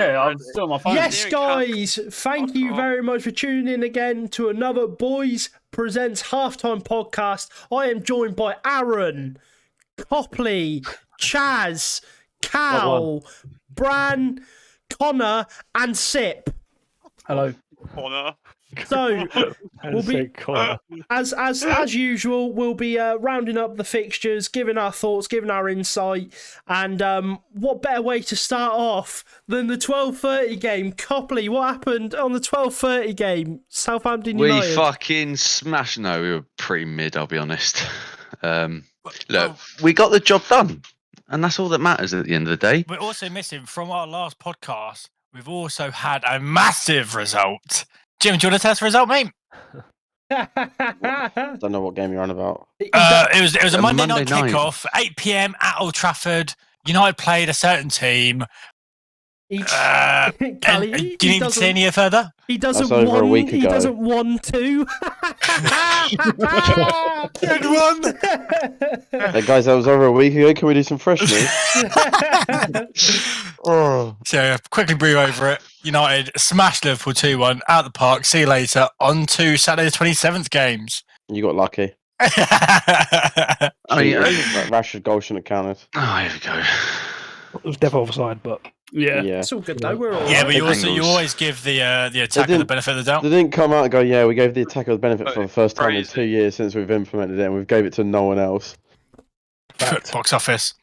Yeah, I'm still on my phone. Yes, guys, thank you very much for tuning in again to another Boys Presents Halftime podcast. I am joined by Aaron, Copley, Chaz, Cal, Bran, Connor, and Sip. Hello. Connor. So we'll be as usual. We'll be rounding up the fixtures, giving our thoughts, giving our insight, and what better way to start off than the 12:30 game? Copley, what happened on the 12:30 game? Southampton United. We fucking smashed. No, we were pretty mid. I'll be honest. Look, we got the job done, and that's all that matters at the end of the day. We're also missing from our last podcast. We've also had a massive result. Jim, do you want to tell us the result, mate? Don't know what game you're on about. It was a Monday night kickoff, 8 p.m. at Old Trafford. United played a certain team. Do you need to say any further? He doesn't want. He doesn't want to. Good one. Hey guys, that was over a week ago. Can we do some fresh news? So quickly brew over it. United smashed Liverpool 2-1 out the park. See you later. On to Saturday the 27th games. You got lucky. I mean, Rashford goal shouldn't have counted. oh, here we go. It was definitely offside, but Yeah. It's all good though. We're all Yeah, right. but you always give the attacker the benefit of the doubt. They didn't come out and go, yeah, we gave the attacker the benefit for the first time in 2 years since we've implemented it, and we've gave it to no one else. Box office.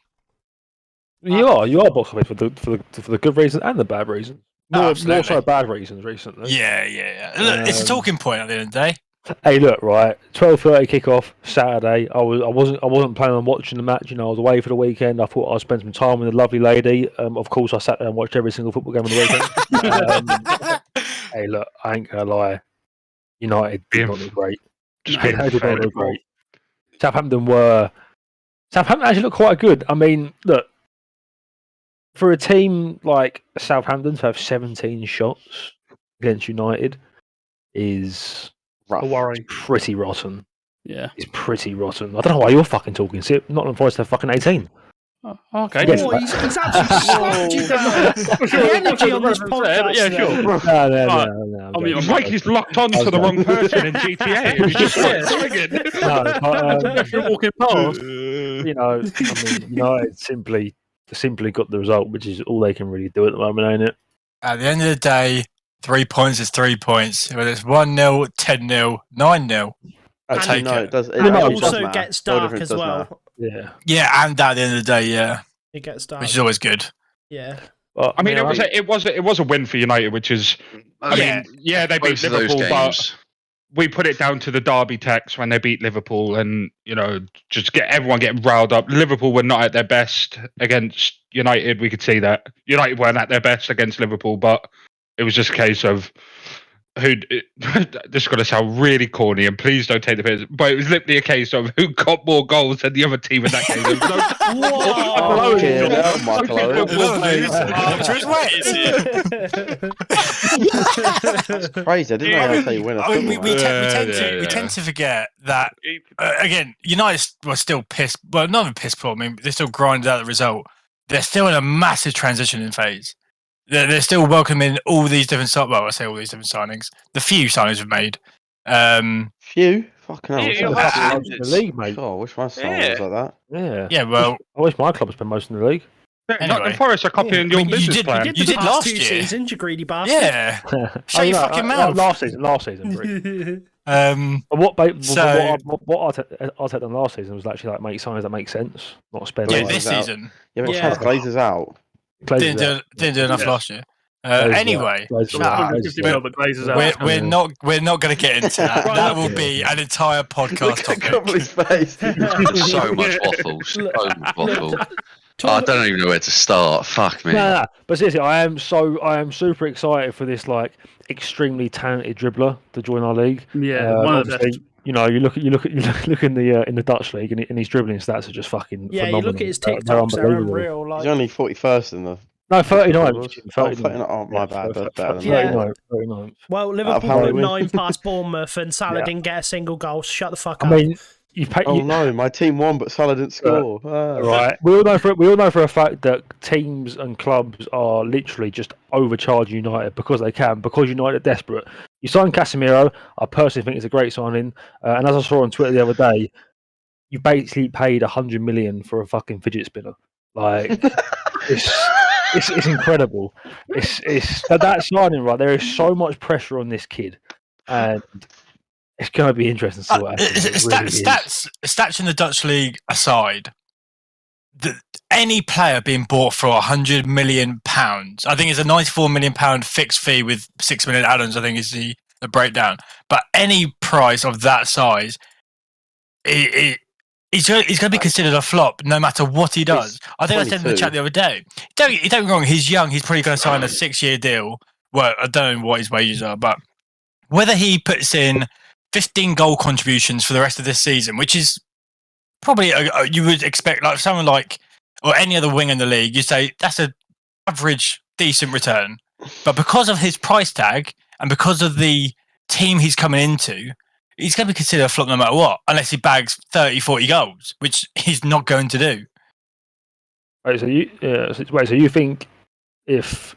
you are box office for the good reasons and the bad reasons. More so bad reasons recently. Yeah. Look, it's a talking point at the end of the day. Hey, look, right, 12:30 kickoff Saturday. I wasn't planning on watching the match. You know, I was away for the weekend. I thought I'd spend some time with a lovely lady. Of course, I sat there and watched every single football game on the weekend. Hey, look, I ain't gonna lie. United did not look great. Southampton actually looked quite good. I mean, look, for a team like Southampton to have 17 shots against United is Rough. pretty rotten. Yeah. It's pretty rotten. I don't know why you're fucking talking. Nottingham Forest have fucking 18. Okay. Yes, Oh, he's actually slapped you down. The energy on this podcast. Yeah, sure. No. I mean, Mike is locked on to the wrong person in GTA. He's just swinging. You're walking past. United simply got the result, which is all they can really do at the moment, ain't it? At the end of the day, 3 points is 3 points. Whether it's 1-0, 10-0, 9-0. And take it also gets dark as well. Yeah, and at the end of the day, yeah, it gets dark, which is always good. Yeah. Well, I mean, it was a win for United, which is. I mean, they beat Liverpool, but we put it down to the Derby tax when they beat Liverpool, and just everyone getting riled up. Liverpool were not at their best against United. We could see that United weren't at their best against Liverpool, but it was just a case of this is going to sound really corny, and please don't take the piss, but it was literally a case of who got more goals than the other team in that game. That's crazy. I didn't know that's how you win a football We tend to forget that, again, United were still pissed, well, not even pissed poor, I mean, they still grinded out the result. They're still in a massive transitioning phase. They're still welcoming all these different signings. The few signings we've made. Few? Fucking hell. The league, mate. Oh, I wish my sign was like that. Yeah, well, I wish my club spent most in the league. Nottingham Forest are copying your business plan. You did last 2 seasons, you greedy bastard. Yeah. Shut your fucking mouth. Last season. What Arteta done last season was actually like make signs that make sense, not spend. Yeah, this season. Yeah, but Glazers out. Didn't do enough last year. Anyway, we're not going to get into that. That will be an entire podcast topic. So much waffle. I don't even know where to start. Fuck me. No. But seriously, I am super excited for this extremely talented dribbler to join our league. Yeah, one of the best. You look in the Dutch league, and his dribbling stats are just fucking phenomenal. You look at his TikToks; they're unreal. He's only 41st in the. No, 39. Oh, my bad. That's better than that. 39. Well, Liverpool won 9 past Bournemouth, and Salah didn't get a single goal. So shut the fuck up. I mean, Oh no, my team won, but Salah didn't score. Right. We all know for a fact that teams and clubs are literally just overcharging United because they can, because United are desperate. You sign Casemiro. I personally think it's a great signing. And as I saw on Twitter the other day, you basically paid 100 million for a fucking fidget spinner. Like, it's incredible. It's that signing, right? There is so much pressure on this kid, and it's going to be interesting to see what happens. Stats in the Dutch league aside, any player being bought for £100 million, I think it's a £94 million fixed fee with £6 million add-ons, I think is the breakdown. But any price of that size, he's going to be considered a flop no matter what he does. I think I said in the chat the other day. Don't get me wrong, he's young. He's probably going to sign a 6-year deal. Well, I don't know what his wages are, but whether he puts in 15 goal contributions for the rest of this season, which is probably you would expect, like someone like or any other wing in the league, you say that's an average decent return. But because of his price tag and because of the team he's coming into, he's going to be considered a flop no matter what, unless he bags 30, 40 goals, which he's not going to do. Right, so you think if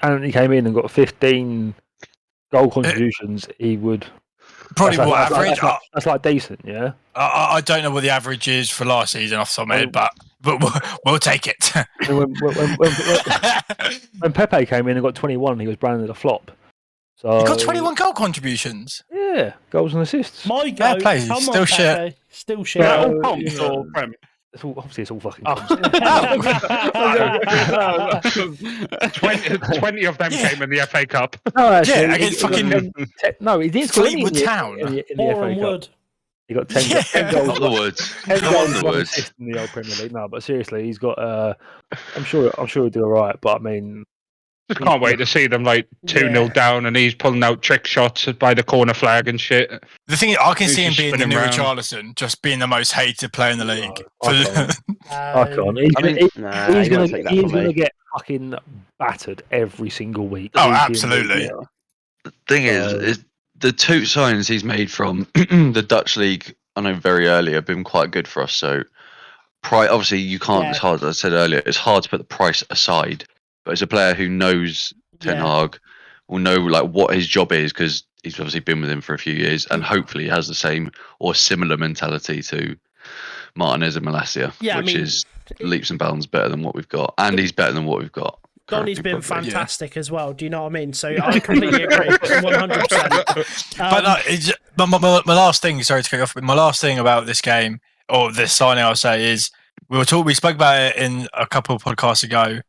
Anthony came in and got 15 goal contributions, he would probably what average? That's like decent, yeah. I don't know what the average is for last season off the top of my head, but we'll take it. When Pepe came in and got 21, he was branded a flop. So he got 21 goal contributions. Yeah, goals and assists. My God, still shit. Still shit. All comps or Prem? Obviously, it's all fucking. 20 of them came in the FA Cup. No, actually, yeah, against fucking. No, he didn't score Fleetwood Town in the FA Cup. He got 10 goals. Not the Woods. 10 goals, 1 assist in the old Premier League. No, but seriously, he's got. I'm sure he'll do all right. But I mean, Just can't wait to see them like 2-0 down, and he's pulling out trick shots by the corner flag and shit. The thing is, I can see him being the new Richarlison, just being the most hated player in the league. I can't. He's going to get fucking battered every single week. Oh, absolutely. The thing is the 2 signings he's made from the Dutch league, I know very early, have been quite good for us. So, obviously, you can't. It's hard. As I said earlier, it's hard to put the price aside. But as a player who knows Ten Hag, will know like what his job is because he's obviously been with him for a few years, and hopefully has the same or similar mentality to Martinez and Malacia, which is leaps and bounds better than what we've got, and he's better than what we've got. Donny's been fantastic as well. Do you know what I mean? So I completely agree, 100%. But my last thing, sorry to cut you off, but my last thing about this game or this signing, I'll say, is we spoke about it in a couple of podcasts ago.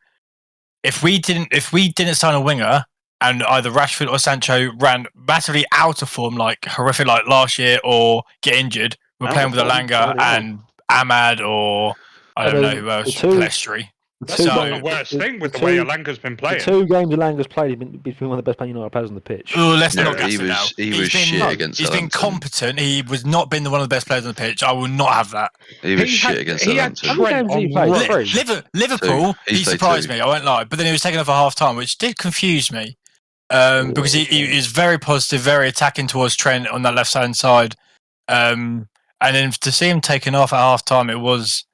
If we didn't sign a winger and either Rashford or Sancho ran massively out of form, like horrific, like last year, or get injured, we're playing with Alanga and Ahmad or I don't know who else, Palestri. That's not the worst thing with the way Alanga's been playing. The 2 games Alanga's played, he's been one of the best United players on the pitch. Oh, let's not get to now. He was shit against He's been competent. He was not been one of the best players on the pitch. I will not have that. He was shit against Southampton. Liverpool, he surprised me, I won't lie. But then he was taken off at half-time, which did confuse me. Because he is very positive, very attacking towards Trent on that left-hand side. And then to see him taken off at half-time, it was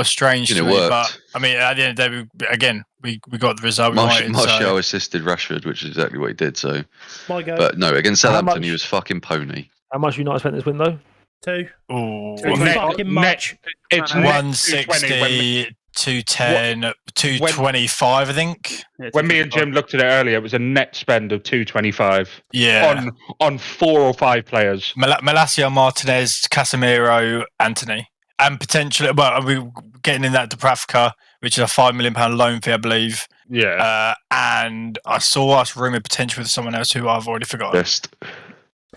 strange to me, but I mean, at the end of the day, we got the result. Martial assisted Rashford, which is exactly what he did. So, but no, against Southampton, he was fucking pony. How much United spent this window? 2. Oh, fucking much. It's 160, 210, 225, I think. When me and Jim looked at it earlier, it was a net spend of 225. Yeah, on 4 or 5 players. Malacia, Martinez, Casemiro, Anthony. And potentially, we're getting in that Dubravka, which is a £5 million loan fee, I believe. Yeah. And I saw us rumoured potentially with someone else who I've already forgotten.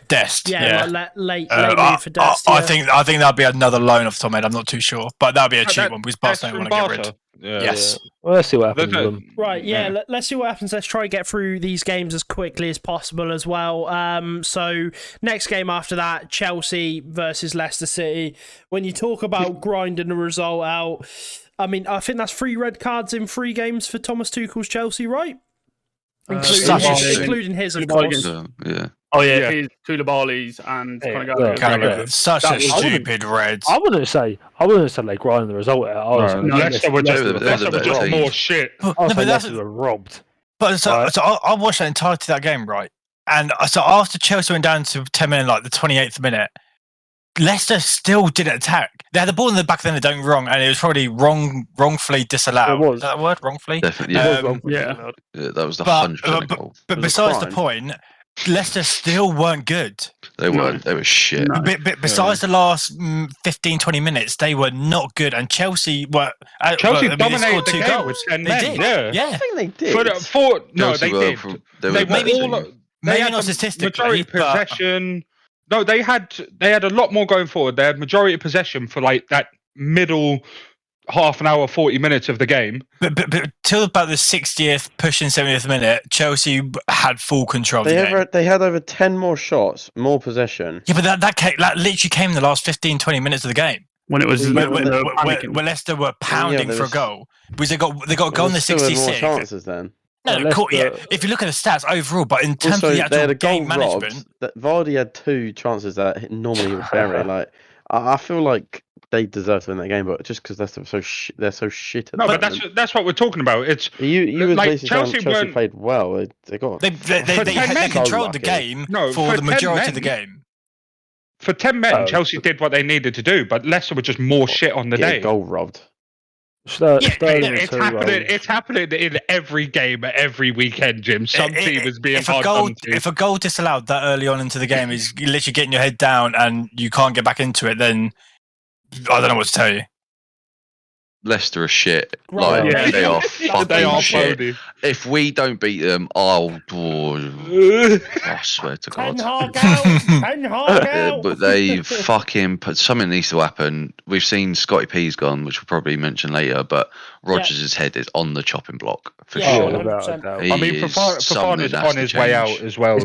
Dest. Yeah. Like late move for Dest. I think that'd be another loan off the top of my head. I'm not too sure, but that'd be a cheap one because Barcelona want to get rid. Yes. Well, let's see what happens with them. Right, let's see what happens. Let's try and get through these games as quickly as possible as well. So next game after that, Chelsea versus Leicester City. When you talk about grinding the result out, I mean, I think that's 3 red cards in 3 games for Thomas Tuchel's Chelsea, right? Including his, of course. Oh yeah, he's Koulibaly's and such a stupid red. I wouldn't say they grinded the result out. Leicester were just more shit. Leicester were robbed. But so I watched the entirety of that game, right? And so after Chelsea went down to 10 minutes, like the 28th minute, Leicester still didn't attack. They had the ball in the back, then they done wrong, and it was probably wrongfully disallowed. It was. Is that a word? Wrongfully? Definitely. Yeah. That was the 100% But besides the point, Leicester still weren't good. They weren't. They were shit. No. Besides the last 15, 20 minutes, they were not good. And Chelsea were. Dominated the game with 10 men. Yeah. I think they did. They did. Maybe not statistically. Majority possession. No, they had a lot more going forward. They had majority of possession for like that middle half an hour, 40 minutes of the game. But till about the 60th, pushing 70th minute, Chelsea had full control of the game. They had over 10 more shots, more possession. Yeah, but that literally came in the last 15, 20 minutes of the game. When it was where Leicester were pounding for a goal. Because they got a goal in the 66th. More chances then. No, if you look at the stats overall, but in terms of the actual game management, Vardy had 2 chances that normally would bury. Like, I feel like they deserve to win that game, but just because they're so shit. No, but that's what we're talking about. It's you would like Chelsea played well. They controlled the game for the majority of the game. For 10 men, Chelsea did what they needed to do, but Leicester were just more shit on the day. Goal robbed. It's happening in every game, every weekend, Jim. Some team is being hard done to. If a goal disallowed that early on into the game is literally getting your head down and you can't get back into it, then I don't know what to tell you. Leicester are shit. They are fucking shit. If we don't beat them, I swear to God. But they fucking something needs to happen. We've seen Scotty P's gone, which we'll probably mention later, but Rodgers' head is on the chopping block for sure. 100%. I mean, Fofana's on his way out as well.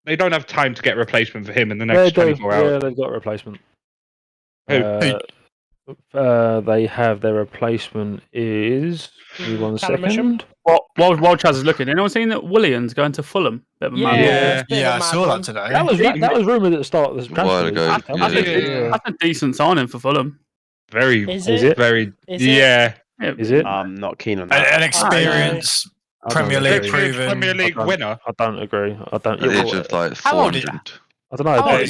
They don't have time to get a replacement for him in the next 24 hours. Yeah, they've got a replacement. Who? They have their replacement is. Give me 1 second. While Chaz is looking, anyone seen that Williams going to Fulham? I saw that today. That was rumoured at the start of this transfer. That's a decent signing for Fulham. Is it? Is it? I'm not keen on that. An experienced Premier League proven Premier League winner. I don't agree. I don't. At the age of like 400. I don't know.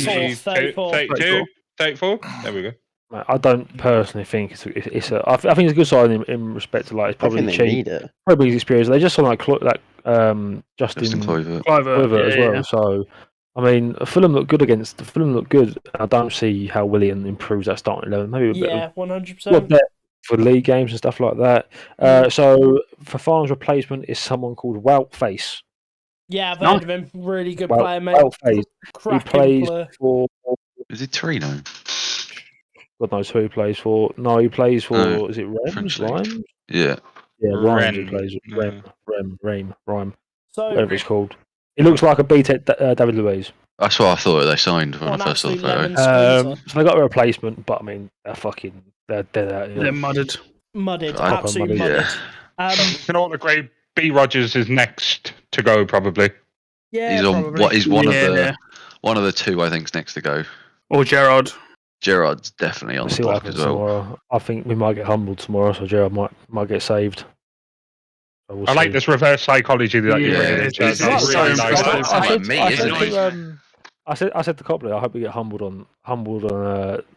34. There we go. I don't personally think it's a. I think it's a good sign in respect to like it's probably cheap. Probably his experience. They just saw Justin Kluivert as well. Yeah. So I mean, Fulham look good. I don't see how Willian improves that starting 11. Maybe a bit 100%. For league games and stuff like that. So Fofana's replacement is someone called Woutface. Yeah, I've heard of him. Really good player, mate. Woutface. He plays for. Is it Torino? God knows who he plays for. No, he plays for. Is it Reims? Yeah. Yeah, Reims. He plays Rhyme. So, whatever it's called. He looks like a BTEC David Luiz. That's what I thought they signed when I first saw the photo. So they got a replacement, but I mean, they're dead out. They're mudded. Absolutely mudded. You know what, the great B. Rodgers is next to go, probably. Yeah, he's one of the two I think is next to go. Or Gerrard. Gerrard's definitely on the block as well. Tomorrow. I think we might get humbled tomorrow, so Gerrard might get saved. I like this reverse psychology that you I said to Copley, I hope we get humbled on.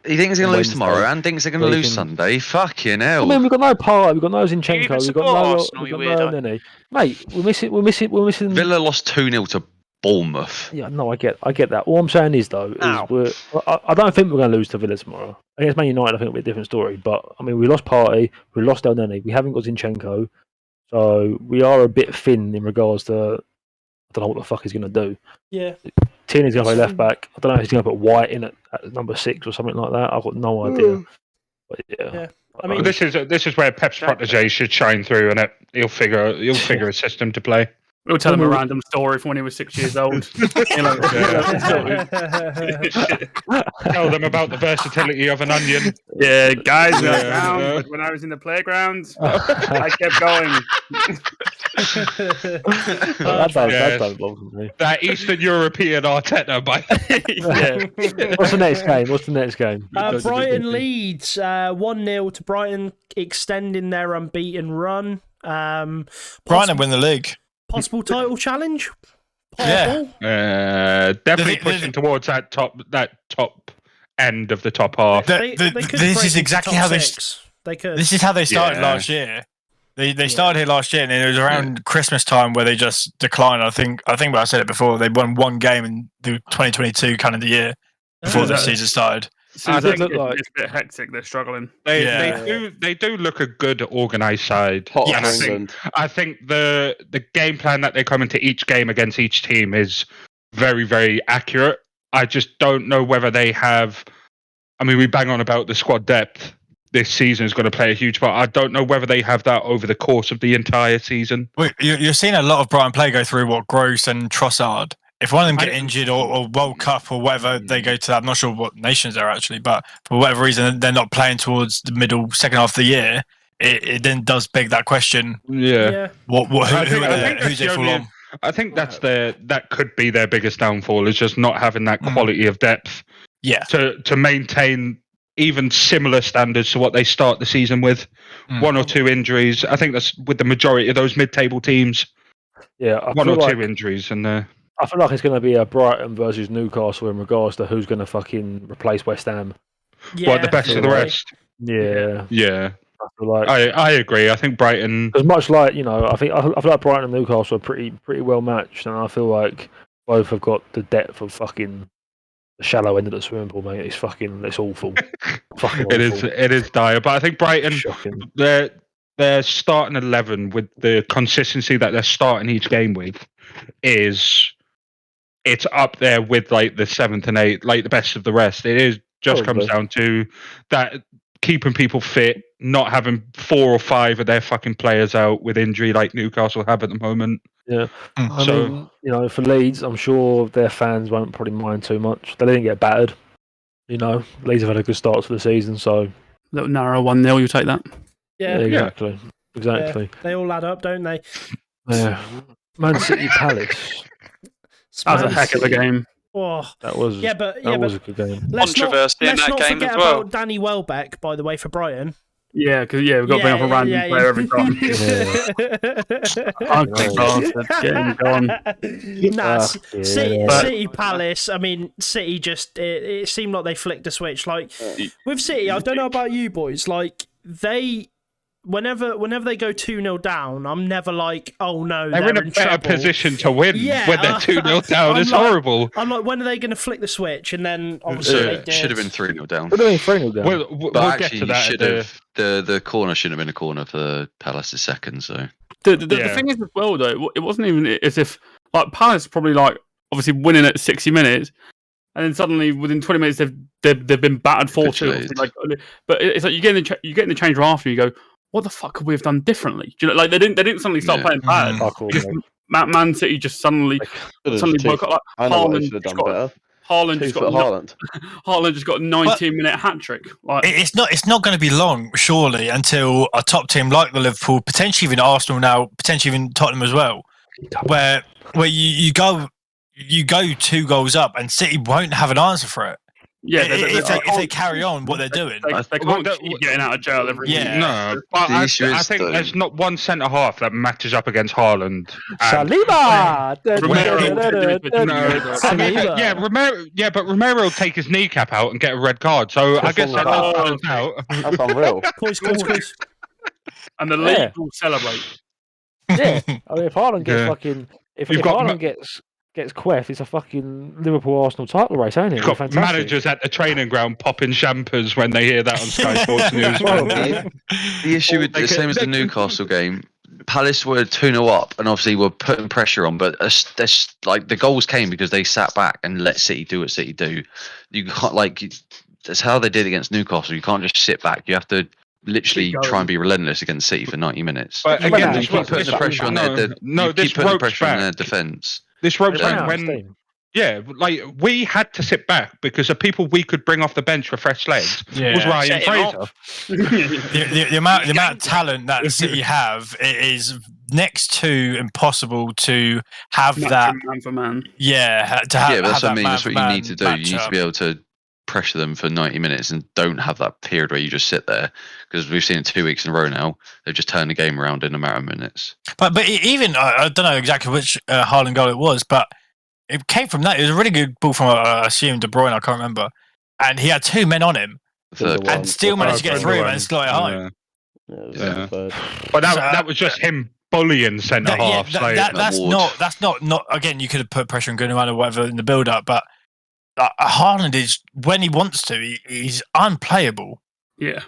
He thinks he's going to lose tomorrow and thinks they're going to lose Sunday. Fucking hell! I mean, we've got no Partey, we've got no Zinchenko, we've got no Nene. Mate, we're missing. Villa lost 2-0 to Bournemouth. Yeah, no, I get that. All I'm saying is though, I don't think we're going to lose to Villa tomorrow against Man United. I think it'll be a different story. But I mean, we lost Partey, we lost El Nene, we haven't got Zinchenko, so we are a bit thin in regards to. I don't know what the fuck he's going to do. Yeah. Tierney's going to play left back. I don't know if he's going to put White in at number 6 or something like that. I've got no idea. But yeah. I mean, this is where Pep's protege should shine through, and he'll figure a system to play. We'll tell him a random story from when he was 6 years old. Tell them about the versatility of an onion. Yeah, guys, when I was in the playground, I kept going. That don't bother me. That Eastern European Arteta, by What's the next game? Brighton Leeds 1-0 to Brighton, extending their unbeaten run. Brighton win the league. Possible title challenge. Definitely pushing towards that top end of the top half. This is exactly how they could. This is how they started last year. They started here last year, and it was around Christmas time where they just declined. I think I said it before. They won one game in the 2022 calendar year before the season started. I think it's a bit hectic. They're struggling. They do look a good organised side. I think the game plan that they come into each game against each team is very, very accurate. I just don't know whether they have. I mean, we bang on about the squad depth. This season is going to play a huge part. I don't know whether they have that over the course of the entire season. You're seeing a lot of Brighton play go through Gross and Trossard. If one of them get injured or World Cup or whatever, they go to that. I'm not sure what nations they're actually, but for whatever reason, they're not playing towards the second half of the year. It then does beg that question. Yeah. Who's it for? I think that could be their biggest downfall, is just not having that quality of depth. Yeah. To maintain even similar standards to what they start the season with. One or two injuries. I think that's with the majority of those mid-table teams. Yeah, one or two injuries, and I feel like it's going to be a Brighton versus Newcastle in regards to who's going to fucking replace West Ham. What, the best of the rest? Yeah. I feel like I agree. I think Brighton, as much like I feel like Brighton and Newcastle are pretty well matched, and I feel like both have got the depth of fucking the shallow end of the swimming pool, mate. It's awful. It is dire. But I think Brighton, their starting 11 with the consistency that they're starting each game with it's up there with like the 7th and 8th, like the best of the rest. It is just comes down to that keeping people fit, not having 4 or 5 of their fucking players out with injury like Newcastle have at the moment. Yeah, I mean, for Leeds, I'm sure their fans won't probably mind too much. They didn't get battered. Leeds have had a good start to the season, so a little narrow 1-0. You take that. Yeah, exactly. Yeah, they all add up, don't they? Yeah. Man City Palace. That was a heck of a game. Oh, that was a good game. Controversy in that game as well. About Danny Welbeck, by the way, for Brighton. Yeah, because we've got to bring up a random player every time. City Palace. I mean, City just it seemed like they flicked a switch. Like with City, I don't know about you boys. Like whenever they go 2-0 down, I'm never like, oh no, they're in a better trouble. position to win when they're 2-0 down. It's horrible. I'm like, when are they going to flick the switch? And then obviously they did. Should have been 3-0 down. Should have been 3-0 down. We'll get to that. The corner shouldn't have been a corner for Palace's second. So the thing is as well though, it wasn't even as if like Palace probably like obviously winning at 60 minutes. And then suddenly, within 20 minutes, they've been battered 4-2. Like, but it's like you get in the change room after, and you go, "What the fuck could we have done differently?" Do you know, like they didn't suddenly start playing bad. Man City just suddenly woke up. Like, I know what they should have done better. Haaland just got a 19-minute hat trick. Like, it's not going to be long, surely, until a top team like the Liverpool, potentially even Arsenal now, potentially even Tottenham as well, where you go 2 goals up and City won't have an answer for it. Yeah, if they carry on what they're doing, they can't keep getting out of jail every week. No, but I think there's not one centre half that matches up against Haaland. Saliba. But Romero will take his kneecap out and get a red card. So I guess that's out. That's unreal. Quiz. And the league will celebrate. Yeah, I mean, if Haaland gets fucking, if Haaland gets Quef, it's a fucking Liverpool Arsenal title race, ain't it? You've got managers at the training ground popping champers when they hear that on Sky Sports News. The issue with the same as the Newcastle game, Palace were 2-0 up and obviously were putting pressure on, but like the goals came because they sat back and let City do what City do. You can't that's how they did against Newcastle. You can't just sit back. You have to literally try and be relentless against City for 90 minutes. But again, you keep putting the pressure on their defence. This ropes back Yeah, like we had to sit back because the people we could bring off the bench for fresh legs was Ryan Fraser. the amount of talent that City have is next to impossible to have that man for man. Yeah, to have. Yeah, but that's have what I mean. That's what you need to do. Matchup. You need to be able to pressure them for 90 minutes and don't have that period where you just sit there, because we've seen it 2 weeks in a row now. They've just turned the game around in a matter of minutes. But even I don't know exactly which Haaland goal it was, but it came from that. It was a really good ball from I assume De Bruyne. I can't remember, and he had 2 men on him, and still managed to get through and slot it home. But that was just him bullying centre half. That's not. Again, you could have put pressure on Gundogan or whatever in the build up, but Haaland is, when he wants to, he's unplayable. Yeah,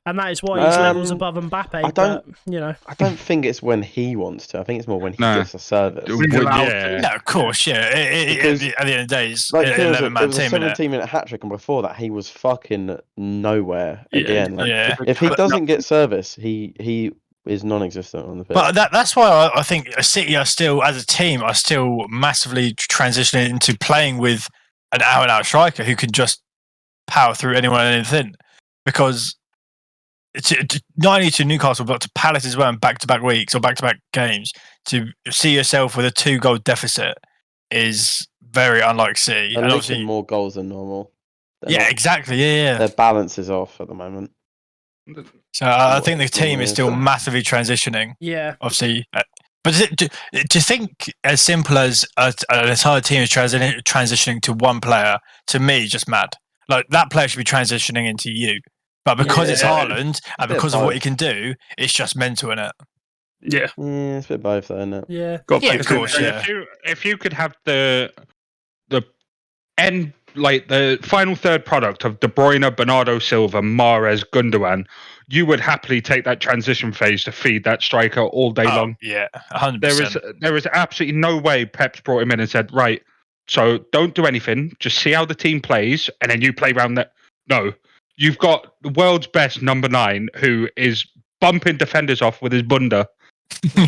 and that is why he's levels above Mbappe. I don't think it's when he wants to. I think it's more when he gets a service. No, of course, yeah. At the end of the day, it's like, an 11-man team. It was a 17-minute hat trick, and before that, he was fucking nowhere again. If he doesn't get service, he is non-existent on the pitch. But that's why I think City are still, as a team, are still massively transitioning into playing with an out-and-out striker who can just power through anyone and anything. Because not only to Newcastle, but to Palace as well in back-to-back weeks or back-to-back games, to see yourself with a 2-goal deficit is very unlike City. And obviously more goals than normal. Exactly. Yeah. Their balance is off at the moment. So I think the team is still massively transitioning. Yeah. Obviously. But do you think as simple as an entire team is transitioning to one player, to me, is just mad? Like, that player should be transitioning into you. But because it's Haaland and because of what he can do, it's just mental, innit? Yeah. It's a bit both, though, isn't it? Yeah. Of course, yeah. If you could have the end, like the final third product of De Bruyne, Bernardo Silva, Mahrez, Gundogan, you would happily take that transition phase to feed that striker all day long. Yeah, 100%. There is absolutely no way Pep's brought him in and said, right, so don't do anything, just see how the team plays, and then you play around that. No, you've got the world's best number 9 who is bumping defenders off with his bunda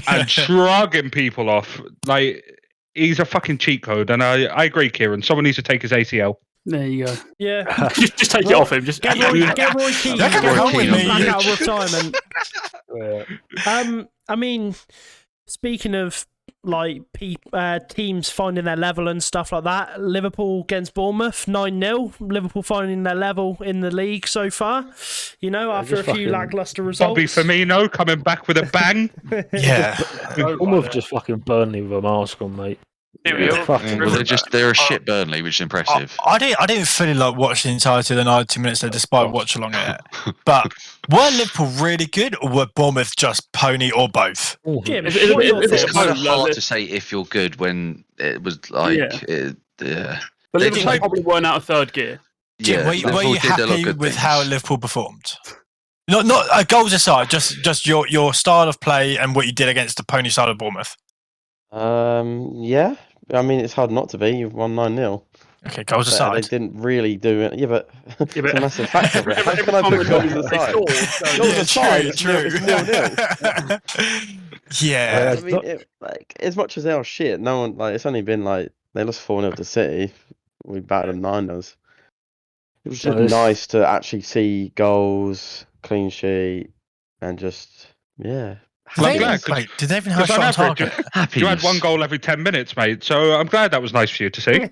and shrugging people off. Like, he's a fucking cheat code, and I agree, Kieran. Someone needs to take his ACL. There you go. Yeah. just take it off him. Just get Roy Keane back out of retirement. I mean, speaking of like teams finding their level and stuff like that, Liverpool against Bournemouth 9-0. Liverpool finding their level in the league so far. You know, after a few lackluster results. Bobby Firmino coming back with a bang. Yeah. Bournemouth just fucking Burnley with a mask on, mate. They're a shit Burnley, which is impressive. I didn't fully watch the entirety of the 90 minutes there, despite watch along it. But were Liverpool really good, or were Bournemouth just pony, or both? It's kind of hard to say if you're good when it was like, But Liverpool probably weren't out of third gear. Jim, were you happy with how Liverpool performed? Not goals aside, just your style of play and what you did against the pony side of Bournemouth. Yeah. I mean, it's hard not to be. You've won 9-0. Okay, goals aside. They didn't really do it. Yeah, but it's a massive factor. How can I put goals aside? Goals aside, it's 0-0. Yeah. I mean, as much as they are shit, no one, it's only been they lost 4-0 to City. We battered them 9-0. It was just nice to actually see goals, clean sheet, and just, did they even have a shot on target? You had 1 goal every 10 minutes, mate. So I'm glad that was nice for you to see.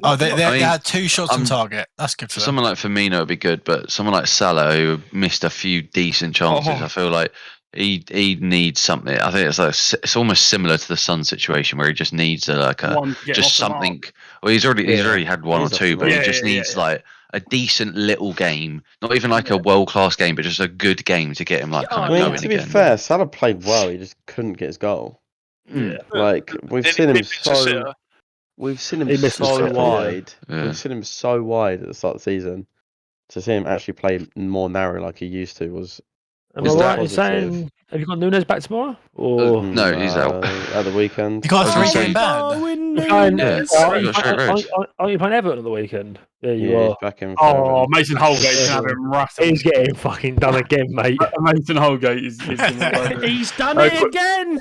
Oh, they had 2 shots on target. That's good for them. Someone like Firmino would be good, but someone like Salah, who missed a few decent chances, I feel like he needs something. I think it's almost similar to the Son situation, where he just needs just something. Well, he's already had 1 or 2, but he just needs a decent little game, not even like a world-class game, but just a good game to get him kind of going to be again. fair, Salah played well. He just couldn't get his goal. Yeah. We've seen him so wide. Yeah. We've seen him so wide at the start of the season. To see him actually play more narrow like he used to was. Am I right in saying, have you got Nunes back tomorrow? Or no, he's out at the weekend. You got a 3-game ban. Aren't you playing Everton on the weekend? Yeah, you are. He's back in. Mason Holgate's gonna have him rattled. He's getting fucking done again, mate. Mason Holgate is he's done it again.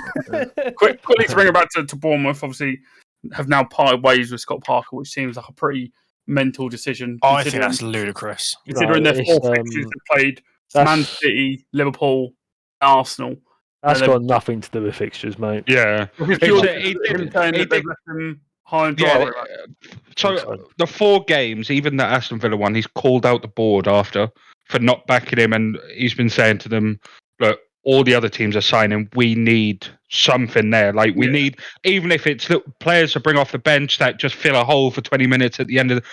Quickly to bring it back to Bournemouth. Obviously, have now parted ways with Scott Parker, which seems like a pretty mental decision. I think that's ludicrous. Considering their 4 fixtures they've played Man City, Liverpool, Arsenal. That's got nothing to do with fixtures, mate. Yeah. So the 4 games, even the Aston Villa one, he's called out the board after for not backing him, and he's been saying to them, look, all the other teams are signing. We need something there. Like we need, even if it's players to bring off the bench that just fill a hole for 20 minutes at the end of the.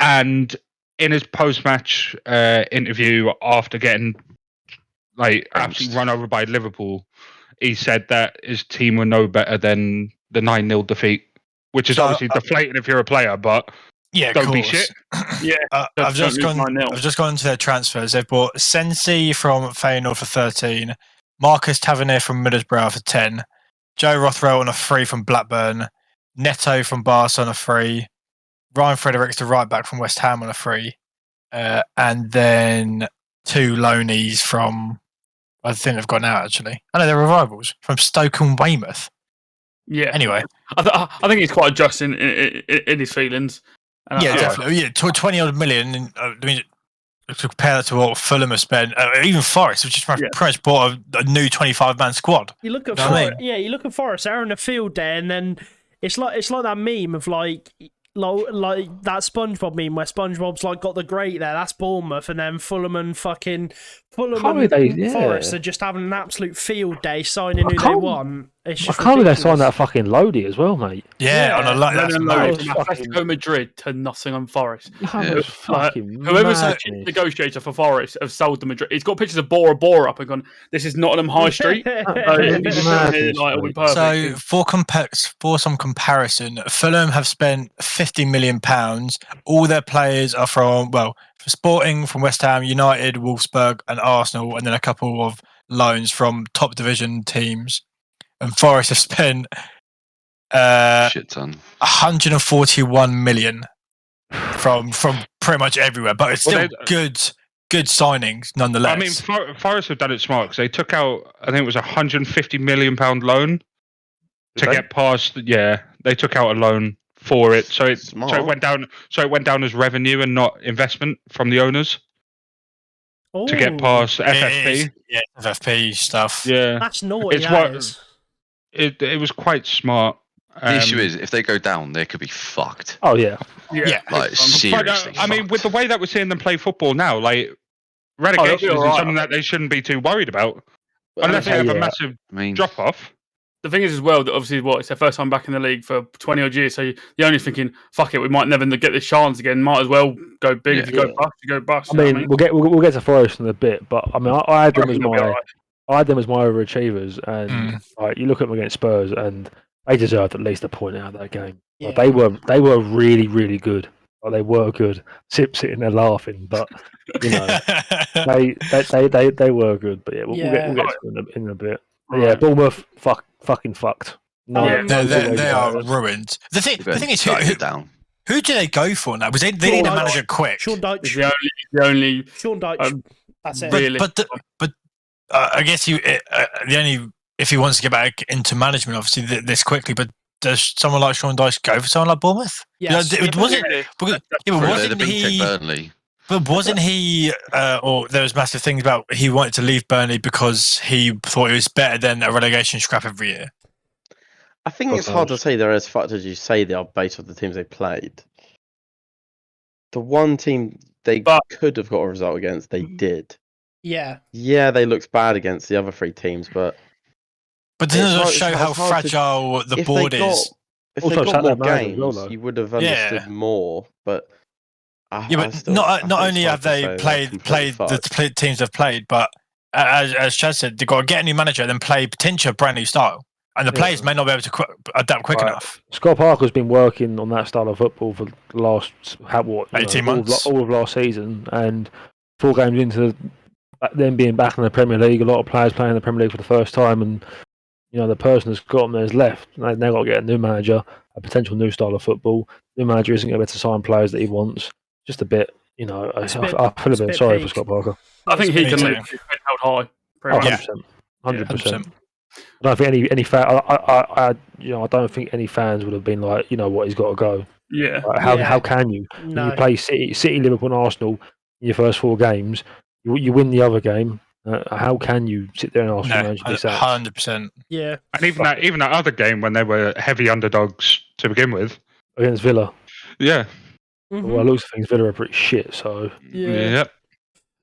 And in his post-match interview after getting absolutely run over by Liverpool, he said that his team were no better than the 9-0 defeat, which is obviously deflating if you're a player, but don't be shit. I've just gone into their transfers. They've bought Sensi from Feyenoord for 13, Marcus Tavernier from Middlesbrough for 10, Joe Rothwell on a free from Blackburn, Neto from Barca on a free, Ryan Fredericks, the right back from West Ham on a free, and then 2 loanees from, I think they've gone out actually. I know they're revivals from Stoke and Weymouth. Yeah. Anyway, I think he's quite just in his feelings. Definitely. Yeah, 20 odd million. I mean, to compare that to what Fulham have spent, even Forest, which is pretty much bought a new 25-man squad. You look at Forest. Yeah, you look at Forest. They're in the field there, and then it's like that meme of like that SpongeBob meme where SpongeBob's got the grate there. That's Bournemouth, and then Fulham and Forest are just having an absolute field day signing who they want. It's just I can't believe they signed that fucking Lodi as well, mate. Yeah, on a loan. That's Atletico Madrid to Nottingham Forest. Whoever's the negotiator for Forest have sold the Madrid. He's got pictures of Bora Bora up and gone, this is Nottingham High Street. So for some comparison, Fulham have spent £50 million. All their players are for Sporting, from West Ham, United, Wolfsburg and Arsenal, and then a couple of loans from top division teams. And Forest have spent shit ton, 141 million from pretty much everywhere, but it's still good signings nonetheless. I mean, Forest have done it smart because they took out, I think it was £150 million loan to get past. Yeah, they took out a loan for it, so it went down. So it went down as revenue and not investment from the owners. To get past FFP. FFP stuff. Yeah, that's naughty. It was quite smart. The issue is, if they go down, they could be fucked. Oh yeah. Seriously. I mean, with the way that we're seeing them play football now, relegation isn't something that they shouldn't be too worried about, unless they have a massive drop off. The thing is as well that obviously it's their first time back in the league for 20 odd years, so you're only thinking, fuck it, we might never get this chance again. Might as well go big. If you go bust, you go bust. I mean, we'll get to Forest in a bit, but I mean, I had them as my overachievers, and you look at them against Spurs, and they deserved at least a point out of that game. Yeah. They were really, really good. They were good. Sitting there laughing, but they were good. But we'll get to them in a bit. But yeah, Bournemouth fucking fucked. No, they are ruined. The thing is, who do they go for now? Because they need a manager quick. Sean Dyche. The only Sean Dyche. That's it. But I guess if he wants to get back into management, obviously this quickly. But does someone like Sean Dyche go for someone like Bournemouth? Yes. Wasn't he? Or there was massive things about he wanted to leave Burnley because he thought it was better than a relegation scrap every year. I think it's hard to say they're as fucked as you say they are based on the teams they played. The one team they could have got a result against, they did. Yeah. Yeah, they looked bad against the other 3 teams, but doesn't it show how fragile the board is? If they got more games, you would have understood more, but. Not only have they played the teams they've played, but as Chad said, they've got to get a new manager and then play potentially a brand new style. And the players may not be able to adapt quick enough. Scott Parker's been working on that style of football for the last 18 months, all of last season, and 4 games into them being back in the Premier League, a lot of players playing in the Premier League for the first time, and the person that's got them there has left. They've got to get a new manager, a potential new style of football. The new manager isn't going to be able to sign players that he wants. Just a bit, I feel a bit sorry for Scott Parker. I think he can leave his head held high. 100%. 100%. I don't think any fan. I don't think any fans would have been like, you know what, he's got to go. Yeah. Like, how can you? No. You play City, Liverpool, and Arsenal in your first 4 games. You win the other game. How can you sit there and ask for manager to be sacked? 100%. Yeah. And even that other game when they were heavy underdogs to begin with Against Villa. Yeah. Mm-hmm. Well, it looks things Villa are pretty shit. So yeah.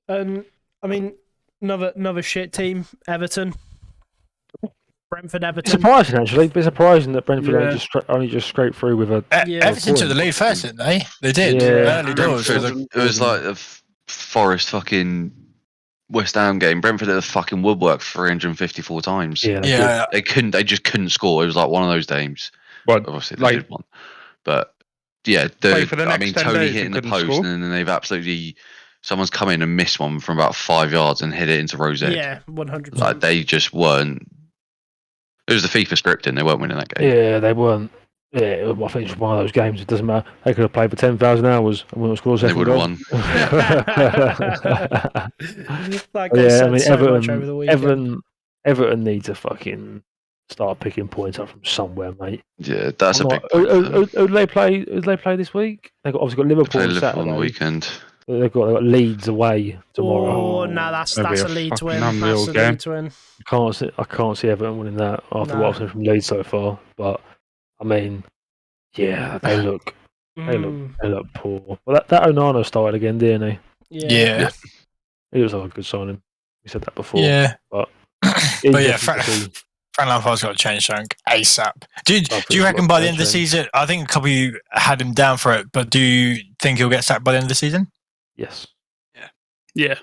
I mean, another shit team, Everton. Brentford, Everton. Surprising, actually. It's surprising that Brentford only just scraped through with a. Everton took the lead first, didn't they? They did. Yeah. Early doors. It was like a Forest fucking West Ham game. Brentford did the fucking woodwork 354 times. Yeah. They just couldn't score. It was like one of those games. Well, obviously they did one, but yeah, Tony hitting the post, score. and then they've absolutely. Someone's come in and missed one from about 5 yards and hit it into Rosette. Yeah, 100%. Like they just weren't. It was the FIFA scripting. They weren't winning that game. Yeah, they weren't. Yeah, I think it's one of those games. It doesn't matter. They could have played for 10,000 hours and wouldn't have scored a second goal. They would have won. Everton need to fucking start picking points up from somewhere, mate. Yeah, that's a big. Who do they play? Who do they play this week? They've obviously got Liverpool on Saturday. On the weekend. They've got Leeds away tomorrow. Oh, no, that's a lead to win. That's a lead to win. I can't see Everton winning that after what I've seen from Leeds so far. But I mean, yeah, they look poor. Well, that Onana started again, didn't he? Yeah. He was like a good signing. We said that before. Yeah, but yeah, Frank Lampard's got to change something ASAP. Do you reckon by the end of the season? I think a couple of you had him down for it, but do you think he'll get sacked by the end of the season? Yes. Yeah.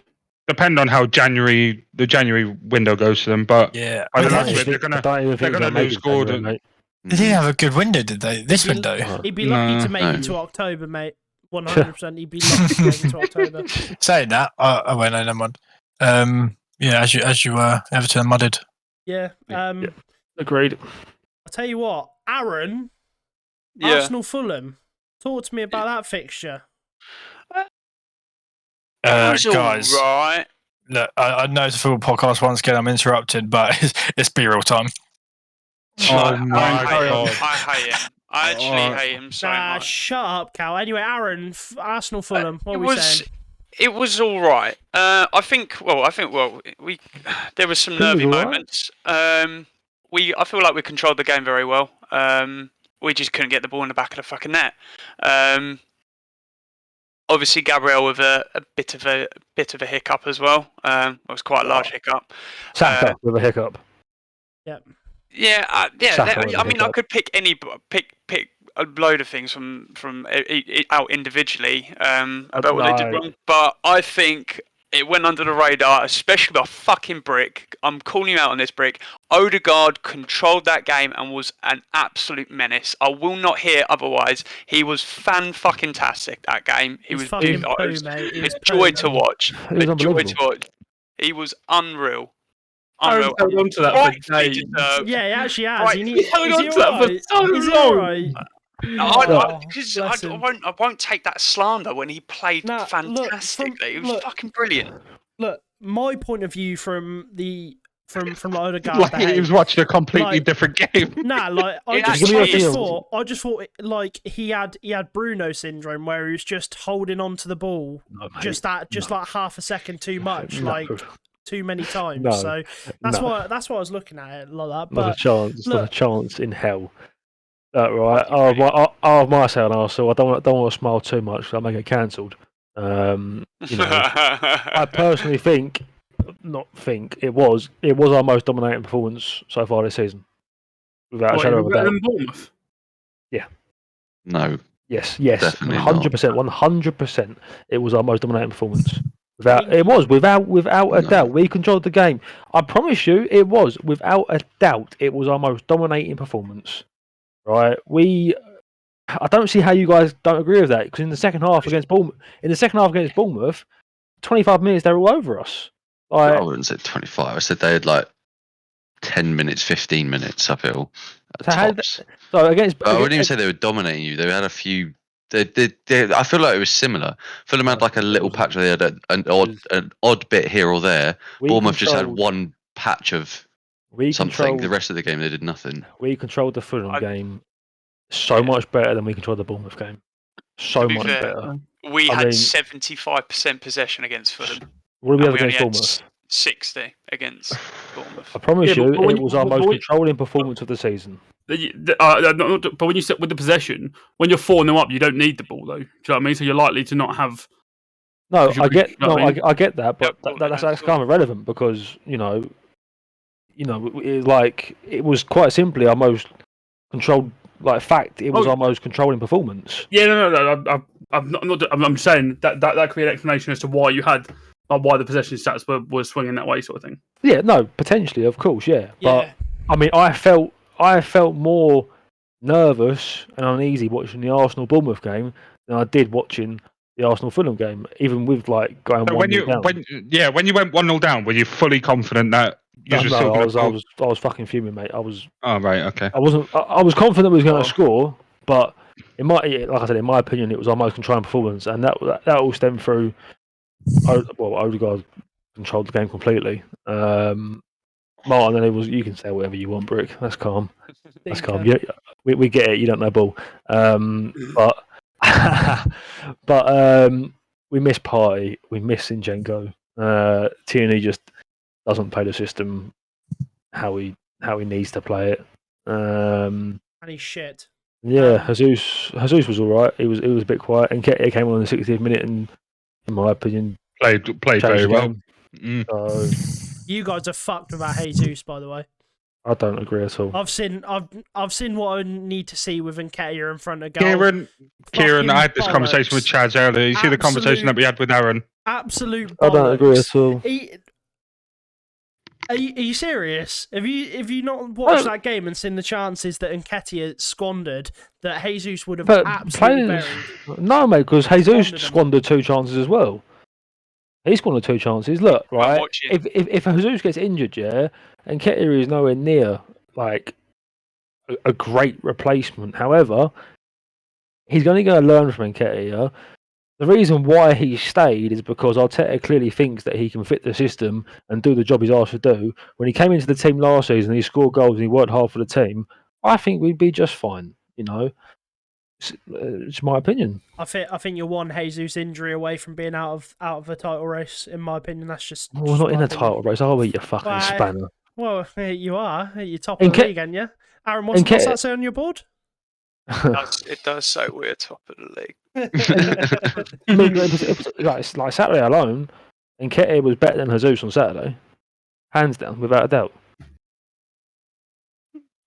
Depend on how the January window goes to them, but yeah, they're gonna lose Gordon. They didn't have a good window, did they? This window. He'd be lucky to make it to October, mate. 100%. He'd be lucky to make it to October. Saying that, I won't know them one. Yeah, as you were, Everton mudded. Yeah. Agreed. I'll tell you what, Aaron. Arsenal Fulham. Talk to me about that fixture. Guys, right. Look, I know it's a football podcast. Once again, I'm interrupted, but it's B-roll time. Oh my god! I hate him. I actually hate him so much. Shut up, Cal. Anyway, Aaron, Arsenal Fulham. What are we saying? It was all right. I think there were some nervy moments. I feel like we controlled the game very well. We just couldn't get the ball in the back of the fucking net. Obviously, Gabriel with a bit of a hiccup as well. It was quite a large hiccup. Saka with a hiccup. Yep. Yeah. I mean, I could pick a load of things from out individually about what they did wrong, but I think it went under the radar, especially by fucking Brick. I'm calling you out on this, Brick. Odegaard controlled that game and was an absolute menace. I will not hear otherwise. He was fan-fucking-tastic that game. He was a joy to watch. A joy to watch. He was unreal. I've held on to that for days. Yeah, he actually has. Right. He's held on to that for so long. I won't take that slander when he played fantastically. It was fucking brilliant. Look, my point of view from Odegaard, he was watching a completely different game. Nah, I just thought like he had Bruno syndrome where he was just holding on to the ball like half a second too much, like too many times. So that's why I was looking at it like that. But not a chance in hell. Right. Oh, my say on Arsenal. I don't want to smile too much. So I may get cancelled. I personally think it was our most dominating performance so far this season, without a shadow of a doubt. Bournemouth? Yeah. No. Yes. 100%. It was our most dominating performance. Without a doubt. We controlled the game. I promise you, it was without a doubt. It was our most dominating performance. Right, I don't see how you guys don't agree with that, because in the second half against Bournemouth, 25 minutes they were all over us. I wouldn't say 25. I said they had like 10 minutes, 15 minutes uphill. I wouldn't even say they were dominating you. They had a few. I feel like it was similar. Fulham had like a little patch where they had an odd bit here or there. Bournemouth just had one patch of The rest of the game, they did nothing. We controlled the Fulham game so much better than we controlled the Bournemouth game. So much better. We had 75% possession against Fulham. What did we have against Bournemouth? 60 against Bournemouth. I promise you, it was our most controlling performance of the season. But when you sit with the possession, when you're 4-0 up, you don't need the ball, though. Do you know what I mean? So you're likely to not have. No, I get that, but that's kind of irrelevant because it was quite simply our most controlled. It was our most controlling performance. Yeah, no. I'm saying that could be an explanation as to why you had. Why the possession stats were swinging that way, sort of thing. Yeah, no, potentially, of course, yeah. But I mean, I felt more nervous and uneasy watching the Arsenal Bournemouth game than I did watching the Arsenal Fulham game, even with going 1-0 down. When you went 1-0 down, were you fully confident that you were still going to I was fucking fuming, mate. I was. Oh right, okay. I was confident we was going to score, but like I said, in my opinion, it was our most controlling performance, and that all stemmed through. Odegaard controlled the game completely. Martin, and it was. You can say whatever you want, Brick. That's calm. That's calm. Yeah, we get it. You don't know ball. But we miss Partey. We miss Zinchenko. Tierney just doesn't play the system how he needs to play it. And he's shit. Yeah, Jesus was all right. He was a bit quiet, and Nketiah came on in the 60th minute and, in my opinion, played very well. So, you guys are fucked about Jesus, by the way. I don't agree at all. I've seen what I need to see with Nketiah in front of goal. Kieran, I had this conversation with Chaz earlier. You see the conversation that we had with Aaron? Absolute bollocks. I don't agree at all. Are you serious? Have you not watched that game and seen the chances that Nketiah squandered that Jesus would have absolutely buried? No, mate, because Jesus squandered 2 chances as well. He squandered 2 chances. Look, right, if Jesus gets injured, and Nketiah is nowhere near a great replacement. However, he's only going to learn from Nketiah. The reason why he stayed is because Arteta clearly thinks that he can fit the system and do the job he's asked to do. When he came into the team last season, he scored goals and he worked hard for the team. I think we'd be just fine. It's my opinion. I think you're one Jesus injury away from being out of a title race. In my opinion, that's just. We're not in a title race, are we? You fucking spanner. Well, you are. You're top of the league, aren't you? Aaron, what's that say on your board? It does say we're top of the league. I mean, it was like Saturday alone, Nketiah was better than Jesus on Saturday, hands down, without a doubt.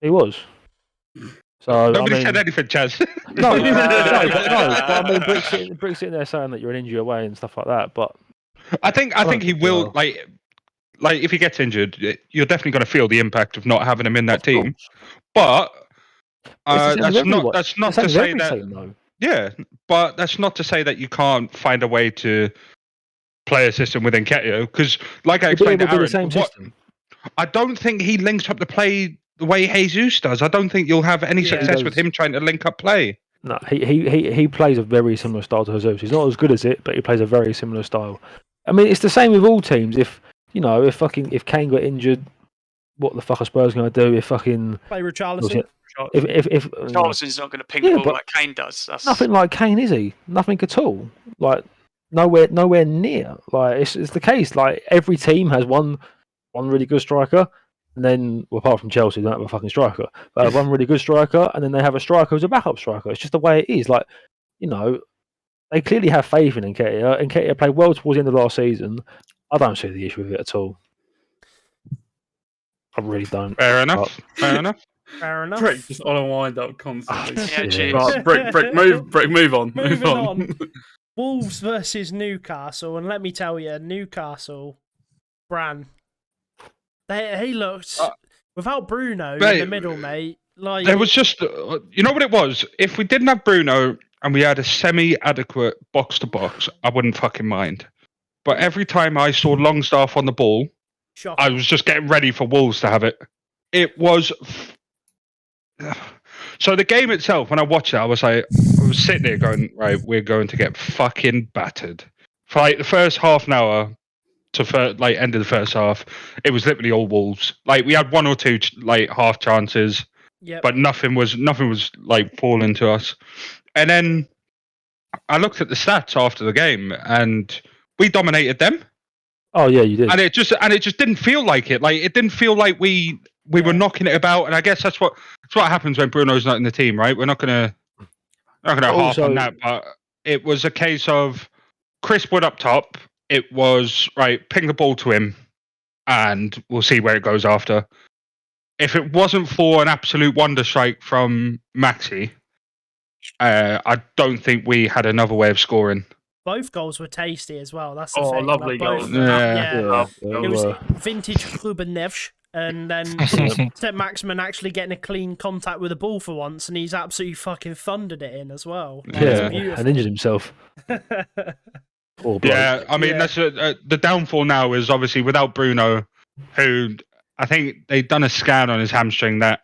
He was. So nobody said anything, Chaz. No, but I mean, Brick's sitting there saying that you're an injury away and stuff like that. But I think he will like if he gets injured, you're definitely going to feel the impact of not having him in that team. But that's not to say that. Yeah, but that's not to say that you can't find a way to play a system with Nketiah, because, like I explained to Aaron, I don't think he links up the play the way Jesus does. I don't think you'll have any success with him trying to link up play. No, he plays a very similar style to Jesus. He's not as good as it, but he plays a very similar style. I mean, it's the same with all teams. If Kane got injured, what the fuck are Spurs going to do? If fucking play Richarlison. If Richarlison's not going to ping the ball like Kane does. That's nothing like Kane, is he? Nothing at all. Like nowhere near. Like it's the case. Like every team has one really good striker, and then apart from Chelsea, they don't have a fucking striker. But have one really good striker, and then they have a striker who's a backup striker. It's just the way it is. Like they clearly have faith in Nketiah. Nketiah played well towards the end of last season. I don't see the issue with it at all. I really don't. Fair enough. Fair enough. Brick just on a wind up constantly. Right, Brick, move on. Moving on. Wolves versus Newcastle, and let me tell you, Newcastle, Bran, he looked without Bruno in the middle, mate. Like there was just, you know what it was? If we didn't have Bruno and we had a semi-adequate box-to-box, I wouldn't fucking mind. But every time I saw Longstaff on the ball, shocking. I was just getting ready for Wolves to have it. It was. So the game itself, when I watched it, I was sitting there going, right, we're going to get fucking battered. For like the first half an hour, end of the first half, it was literally all Wolves. Like we had one or two like half chances, but nothing was like falling to us. And then I looked at the stats after the game, and we dominated them. Oh yeah, you did. And it just didn't feel like it. Like it didn't feel like we were knocking it about. And I guess that's what happens when Bruno's not in the team, right? We're not gonna harp on that, but it was a case of Chris Wood up top. It was right, ping the ball to him, and we'll see where it goes after. If it wasn't for an absolute wonder strike from Maxi, I don't think we had another way of scoring. Both goals were tasty as well. That's the thing. Lovely goals. Yeah. It was vintage Ruben Neves. And then Maximin actually getting a clean contact with the ball for once, and he's absolutely fucking thundered it in as well. And injured himself. Yeah, I mean that's the downfall now is obviously without Bruno, who I think they'd done a scan on his hamstring that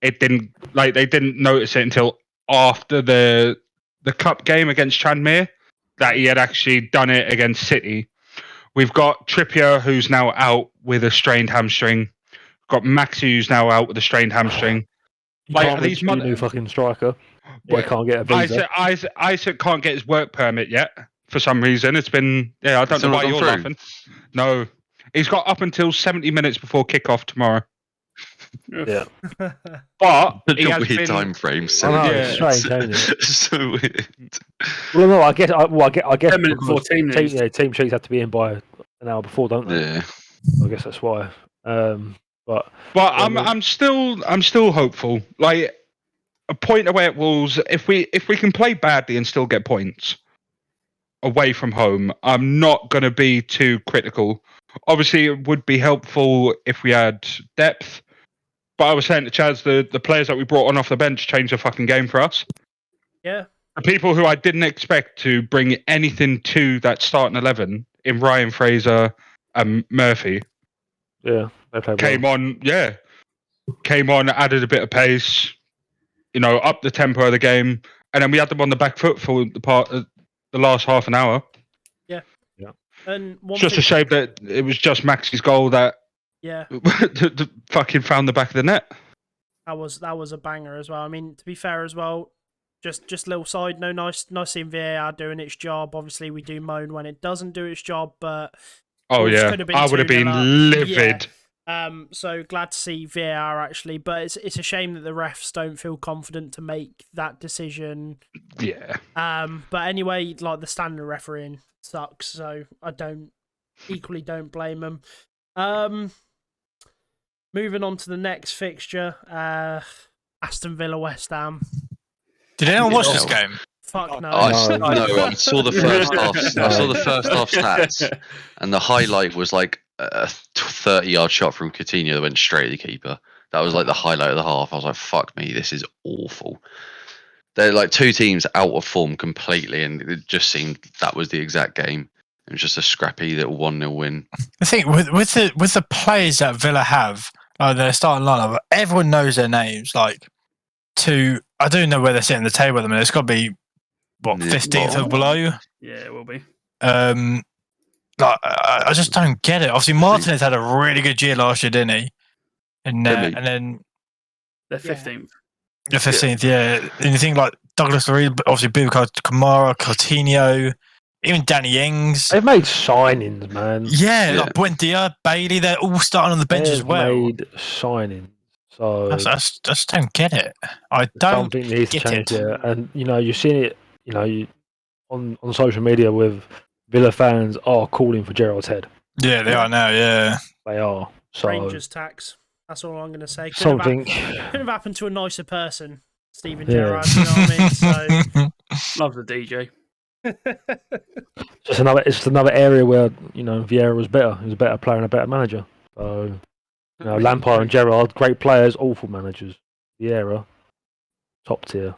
they didn't notice it until after the cup game against Tranmere that he had actually done it against City. We've got Trippier who's now out with a strained hamstring. We've got Maxi who's now out with a strained hamstring. These new fucking striker. Boy can't get a visa. Isaac can't get his work permit yet for some reason. It's been I don't know why you're laughing. No, he's got up until 70 minutes before kickoff tomorrow. Yeah, but he has weird time frame. So it's strange, ain't it? So weird. Well, no, I guess 10 minutes before team sheets have to be in by an hour before, don't they? Yeah, I guess that's why. But I'm still hopeful. Like a point away at Wolves, if we can play badly and still get points away from home, I'm not going to be too critical. Obviously, it would be helpful if we had depth. But I was saying to Chaz, the players that we brought on off the bench changed the fucking game for us. Yeah. The people who I didn't expect to bring anything to that starting 11 in Ryan Fraser and Murphy. Yeah, they played came on, added a bit of pace, up the tempo of the game, and then we had them on the back foot for the last half an hour. Yeah. And it's just a shame that it was just Maxi's goal that fucking found the back of the net. That was a banger as well. I mean, to be fair as well, just a little side note, nice seeing VAR doing its job. Obviously, we do moan when it doesn't do its job, but I would have been livid. Yeah. So glad to see VAR actually, but it's a shame that the refs don't feel confident to make that decision. Yeah. But anyway, like the standard refereeing sucks, so I don't blame them. Moving on to the next fixture, Aston Villa West Ham. Did anyone watch this game? Fuck no. I saw the first half. I saw the first half stats, and the highlight was like a 30-yard shot from Coutinho that went straight at the keeper. That was like the highlight of the half. I was like, "Fuck me, this is awful." They're like two teams out of form completely, and it just seemed that was the exact game. It was just a scrappy little 1-0 win. I think with the players that Villa have, their starting lineup, everyone knows their names. Like, I don't know where they're sitting at the table at the minute. It's got to be 15th or below. Yeah, it will be. I just don't get it. Obviously, Martinez had a really good year last year, didn't he? And then they're 15th. The 15th, yeah. And you think like Douglas Luiz, obviously Boubacar Kamara, Coutinho, even Danny Ings. They've made signings, man. Yeah, like Buendia, Bailey, they're all starting on the bench as well. They've made signings. So I just don't get it. I don't think needs to change it. And you've seen it. On social media with Villa fans are calling for Gerrard's head. Yeah, they are now. Yeah, they are. So Rangers tax. That's all I'm going to say. Could have happened to a nicer person, Steven Gerrard. You know what I mean? So love the DJ. It's another area where Vieira was better. He was a better player and a better manager. So Lampard and Gerrard, great players, awful managers. Vieira, top tier.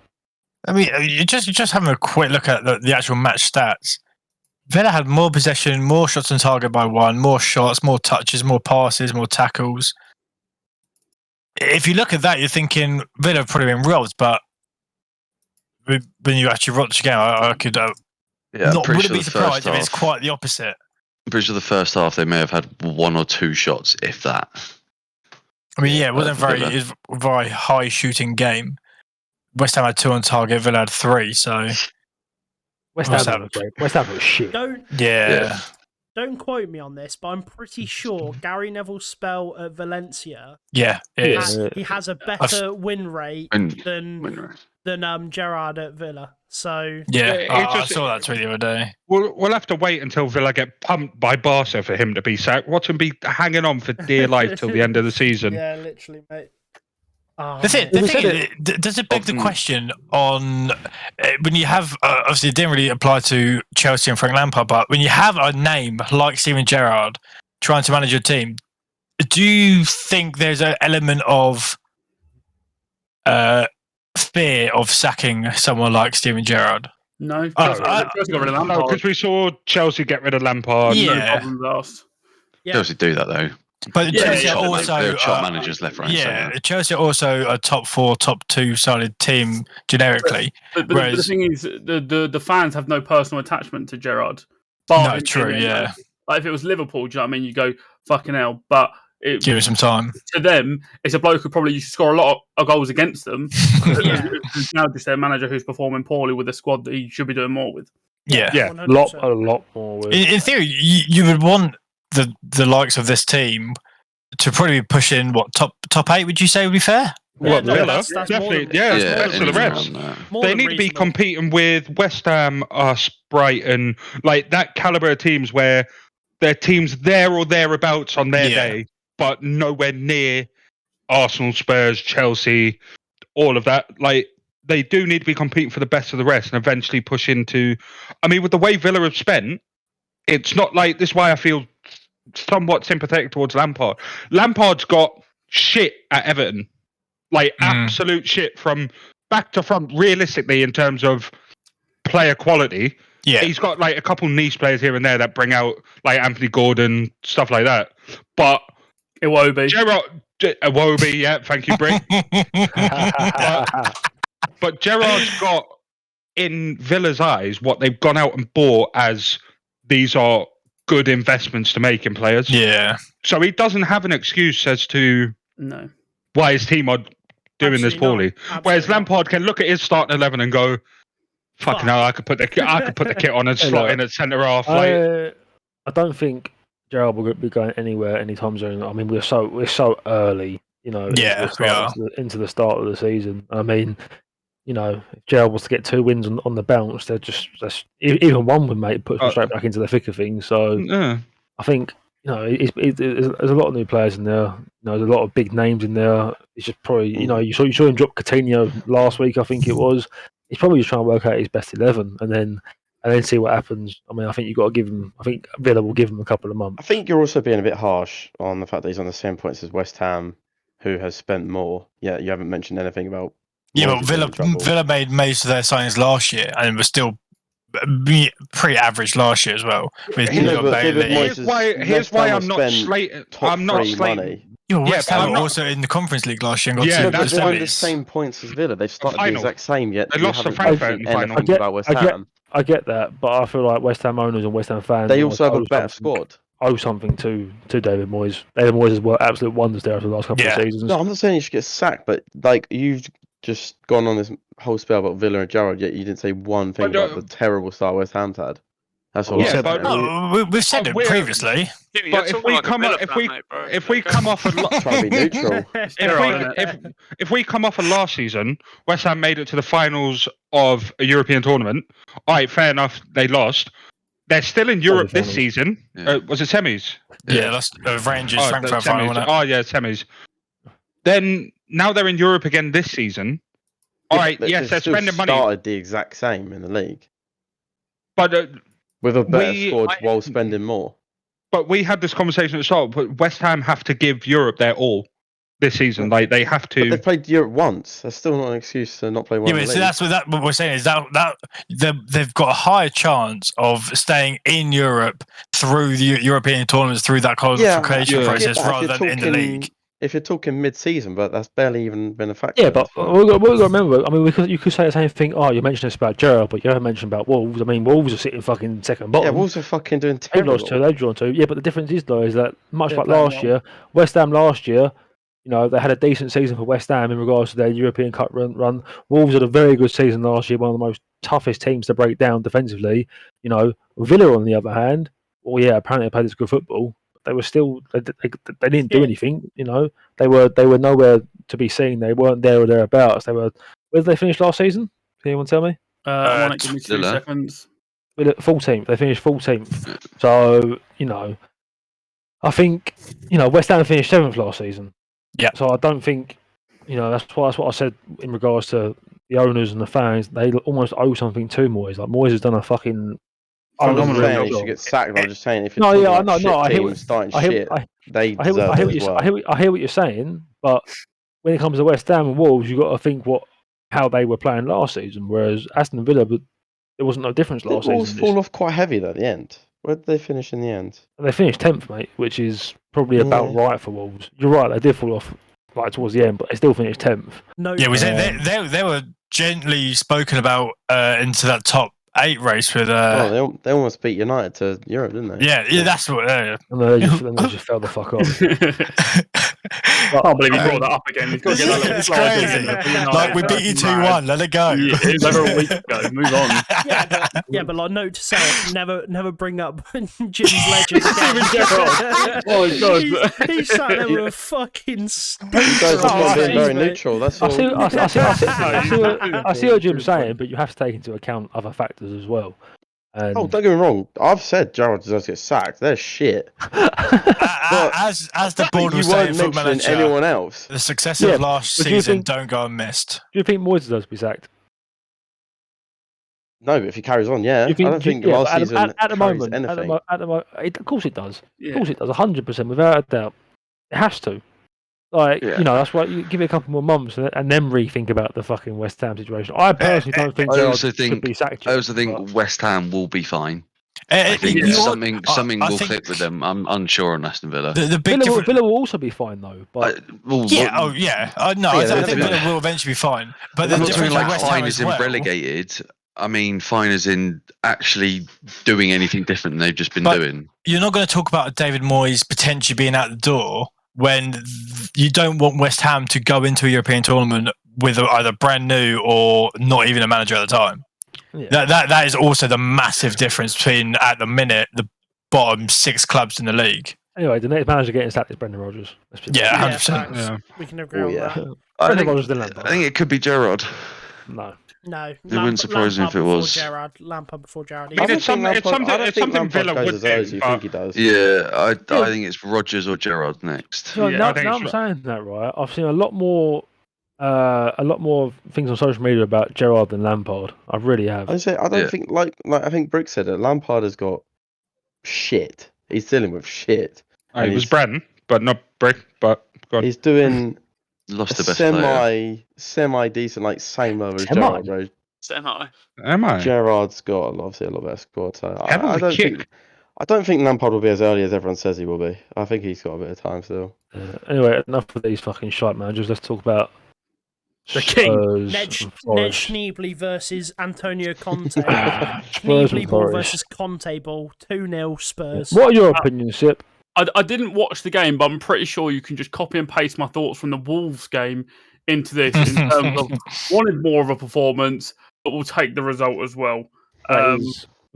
I mean, you just having a quick look at the actual match stats. Villa had more possession, more shots on target by one, more shots, more touches, more passes, more tackles. If you look at that, you're thinking Villa have probably been robbed, but when you actually watch the game, I could wouldn't be surprised if it's quite the opposite. Bridge of the first half, they may have had 1 or 2 shots, if that. I mean, it wasn't a very high shooting game. West Ham had 2 on target, Villa had 3, so West Ham was shit. Don't quote me on this, but I'm pretty sure Gary Neville's spell at Valencia. Yeah, he has a better win rate than Gerrard at Villa. So I saw that tweet the other day. We'll have to wait until Villa get pumped by Barca for him to be sacked. Watch him be hanging on for dear life till the end of the season. Yeah, literally, mate. The thing is, does it beg the question on when you have obviously it didn't really apply to Chelsea and Frank Lampard, but when you have a name like Steven Gerrard trying to manage your team, do you think there's an element of fear of sacking someone like Steven Gerrard? No, because we saw Chelsea get rid of Lampard. Yeah, Chelsea do that though. But Chelsea are also they're top managers left, right. Yeah, Chelsea are also a top 4, top 2 solid team generically. But the thing is, the fans have no personal attachment to Gerrard. No, true. Yeah, like if it was Liverpool, do you know what I mean? You go fucking hell, but give it some time. To them, it's a bloke who probably used to score a lot of goals against them. Who's now just their manager who's performing poorly with a squad that he should be doing more with. Yeah, a lot more. With. In theory, you would want the likes of this team to probably be pushing top 8. Would you say would be fair? Villa, definitely. To the rest. They need to be competing with West Ham, us, Brighton, like that caliber of teams where their teams there or thereabouts on their day, but nowhere near Arsenal, Spurs, Chelsea, all of that. Like they do need to be competing for the best of the rest and eventually push into. I mean, with the way Villa have spent, it's not like this. Is why I feel somewhat sympathetic towards Lampard. Lampard's got shit at Everton, like absolute shit from back to front. Realistically, in terms of player quality, he's got like a couple niche players here and there that bring out like Anthony Gordon, stuff like that. But Iwobi, thank you, Brick. but Gerrard's got in Villa's eyes what they've gone out and bought as these are good investments to make in players. Yeah. So he doesn't have an excuse as to why his team are doing this poorly. Whereas Lampard can look at his starting 11 and go, "Fucking hell, I could put the kit on and slot in at centre half." I don't think Gerrard will be going anywhere anytime soon. I mean, we're so early, into the start of the season. I mean, if Gerrard was to get 2 wins on the bounce, that's even one would put them straight back into the thick of things. So I think there's a lot of new players in there. There's a lot of big names in there. It's just probably you saw him drop Coutinho last week. I think it was. He's probably just trying to work out his best 11 and then see what happens. I mean, I think you've got to give him. I think Villa will give him a couple of months. I think you're also being a bit harsh on the fact that he's on the same points as West Ham, who has spent more. Yeah, you haven't mentioned anything about. Yeah, but Villa made most of their signings last year and was still pretty average last year as well. Here's why I'm not slating. I'm not slating. West Ham were also in the Conference League last year and got but they're on the same points as Villa. They've started the exact same, yet they lost the Frankfurt final. I get that, but I feel like West Ham owners and West Ham fans. They also have a better squad. Owe something to David Moyes. David Moyes has worked absolute wonders there for the last couple of seasons. No, I'm not saying you should get sacked, but like you've just gone on this whole spell about Villa and Gerrard, yet you didn't say one thing about the terrible start West Ham's had. That's all I said. We've said it previously. But if we come off if we come off of last season, West Ham made it to the finals of a European tournament. All right, fair enough. They lost. They're still in Europe this season. Was it semis? Yeah, that's Rangers Frankfurt final. Semis. Then now they're in Europe again this season. All right, yes, they're spending money. Started the exact same in the league, but with a better squad while spending more. But we had this conversation at the start. But West Ham have to give Europe their all this season. Like they have to. But they've played Europe once. That's still not an excuse to not play one. Yeah, but that's what we're saying is that they've got a higher chance of staying in Europe through the European tournaments through that qualification process rather than in the league. if you're talking mid-season, but that's barely even been a factor. Yeah, but we've got to remember. I mean, you could say the same thing. Oh, you mentioned this about Gerrard, but you haven't mentioned about Wolves. I mean, Wolves are sitting fucking second bottom. Yeah, Wolves are fucking doing terrible. They've lost 2, they've drawn 2. Yeah, but the difference is though is that much like last year, West Ham last year, you know, they had a decent season for West Ham in regards to their European Cup run. Wolves had a very good season last year, one of the most toughest teams to break down defensively. You know, Villa on the other hand, well, yeah, apparently they played this good football. But they were still they didn't do anything. You know, they were nowhere to be seen. They weren't there or thereabouts. They were. Where did they finish last season? Can anyone tell me? Give me 2 seconds. 14th. They finished 14th. So you know, I think West Ham finished 7th last season. Yeah. So I don't think, that's what I said in regards to the owners and the fans. They almost owe something to Moyes. Like Moyes has done a fucking. I'm not saying he should get sacked. I'm just saying if you're they deserve it as well. I hear what you're saying, but when it comes to West Ham and Wolves, you've got to think how they were playing last season. Whereas Aston Villa, but there wasn't no difference last season. Wolves fall off quite heavy though at the end. Where did they finish in the end? They finished 10th, mate, which is probably about right for Wolves. You're right, they did fall off towards the end, but they still finished 10th. No, yeah, they were gently spoken about into that top 8 race with. They almost beat United to Europe, didn't they? Yeah, that's what. And they just fell the fuck off. I can't believe he brought that up again. He's got to get that it's crazy. Like we beat you 2-1. Let it go. Yeah, it was over a week ago. Move on. But like note to self: never bring up Jim's legend again. Oh my god, he sat there with a fucking. You guys are being very neutral. That's all. I see what Jim's saying, but you have to take into account other factors as well. And... don't get me wrong. I've said Gerrard deserves to get sacked. They're shit. As the board was saying, Football Manager, anyone else. The success of last season don't go unmissed. Do you think Moyes deserves to be sacked? No, but if he carries on, I don't think last season at the moment, anything. Of course it does. Of course it does, 100%, without a doubt. It has to. That's why you give it a couple more months and then rethink about the fucking West Ham situation. I personally don't think Gerrard should be sacked. I also think West Ham will be fine. I think something will click with them. I'm unsure on Aston Villa. The big Villa will also be fine though. But I think Villa will eventually be fine. But the difference like West fine Ham as in relegated. I mean, fine as in actually doing anything different than they've just been doing. You're not going to talk about David Moyes potentially being out the door when you don't want West Ham to go into a European tournament with either brand new or not even a manager at the time. Yeah. That is also the massive difference between, at the minute, the bottom 6 clubs in the league. Anyway, the next manager getting sacked is Brendan Rodgers. 100%. Yeah. We can agree on that. I think it could be Gerrard. No. It wouldn't surprise me if it was. Lampard before Gerrard. It's something Villa would do. You think he does? Yeah, I think it's Rodgers or Gerrard next. Now I'm saying that, right? I've seen a lot more things on social media about Gerrard than Lampard. I really have. I don't think like I think Brick said it. Lampard has got shit. He's dealing with shit. It was Brennan, but not Brick. But he's doing. Lost the best player. Semi decent, like same level as Gerrard, bro. Am I? Gerrard's got obviously a lot better squad. So I don't think Lampard will be as early as everyone says he will be. I think he's got a bit of time still. Anyway, enough of these fucking shite managers. Let's talk about the king. Ned Schneebly versus Antonio Conte. Schneebly ball versus Conte ball. 2-0 Spurs. What are your opinions, Sip? I didn't watch the game, but I'm pretty sure you can just copy and paste my thoughts from the Wolves game into this in terms of wanted more of a performance, but we'll take the result as well.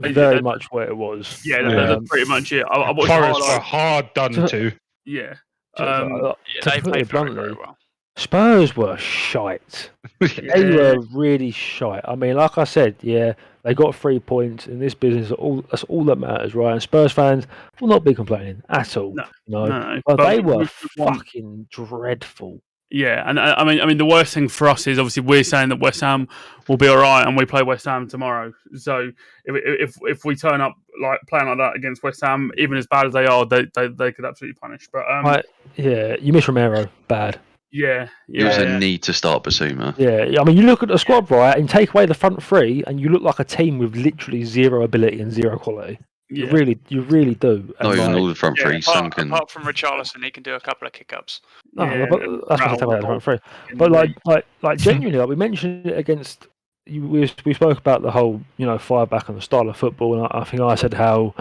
Very much where it was. Yeah, that's pretty much it. Forest were hard done to. Yeah. They played very well. Spurs were shite. They were really shite. I mean, like I said, they got 3 points in this business. That's all that matters, right? And Spurs fans will not be complaining at all. No. But they were fucking dreadful. Yeah, and I mean, the worst thing for us is obviously we're saying that West Ham will be all right, and we play West Ham tomorrow. So if we turn up like playing like that against West Ham, even as bad as they are, they could absolutely punish. But you miss Romero, bad. Yeah. It was a need to start Basuma. Yeah, I mean, you look at the squad, right, and take away the front 3, and you look like a team with literally zero ability and zero quality. You really do. Not even all the front three. Apart from Richarlison, he can do a couple of kick-ups. No, but that's what I take about the front three. But like genuinely, like we mentioned it against. We spoke about the whole 5-back and the style of football, and I think I said how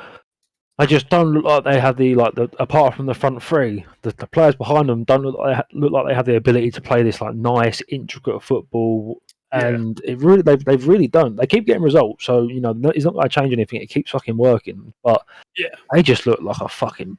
they just don't look like they have the apart from the front three, the players behind them don't look like they have the ability to play this like nice intricate football. And they've really done. They keep getting results, so it's not going to change anything. It keeps fucking working, but they just look like a fucking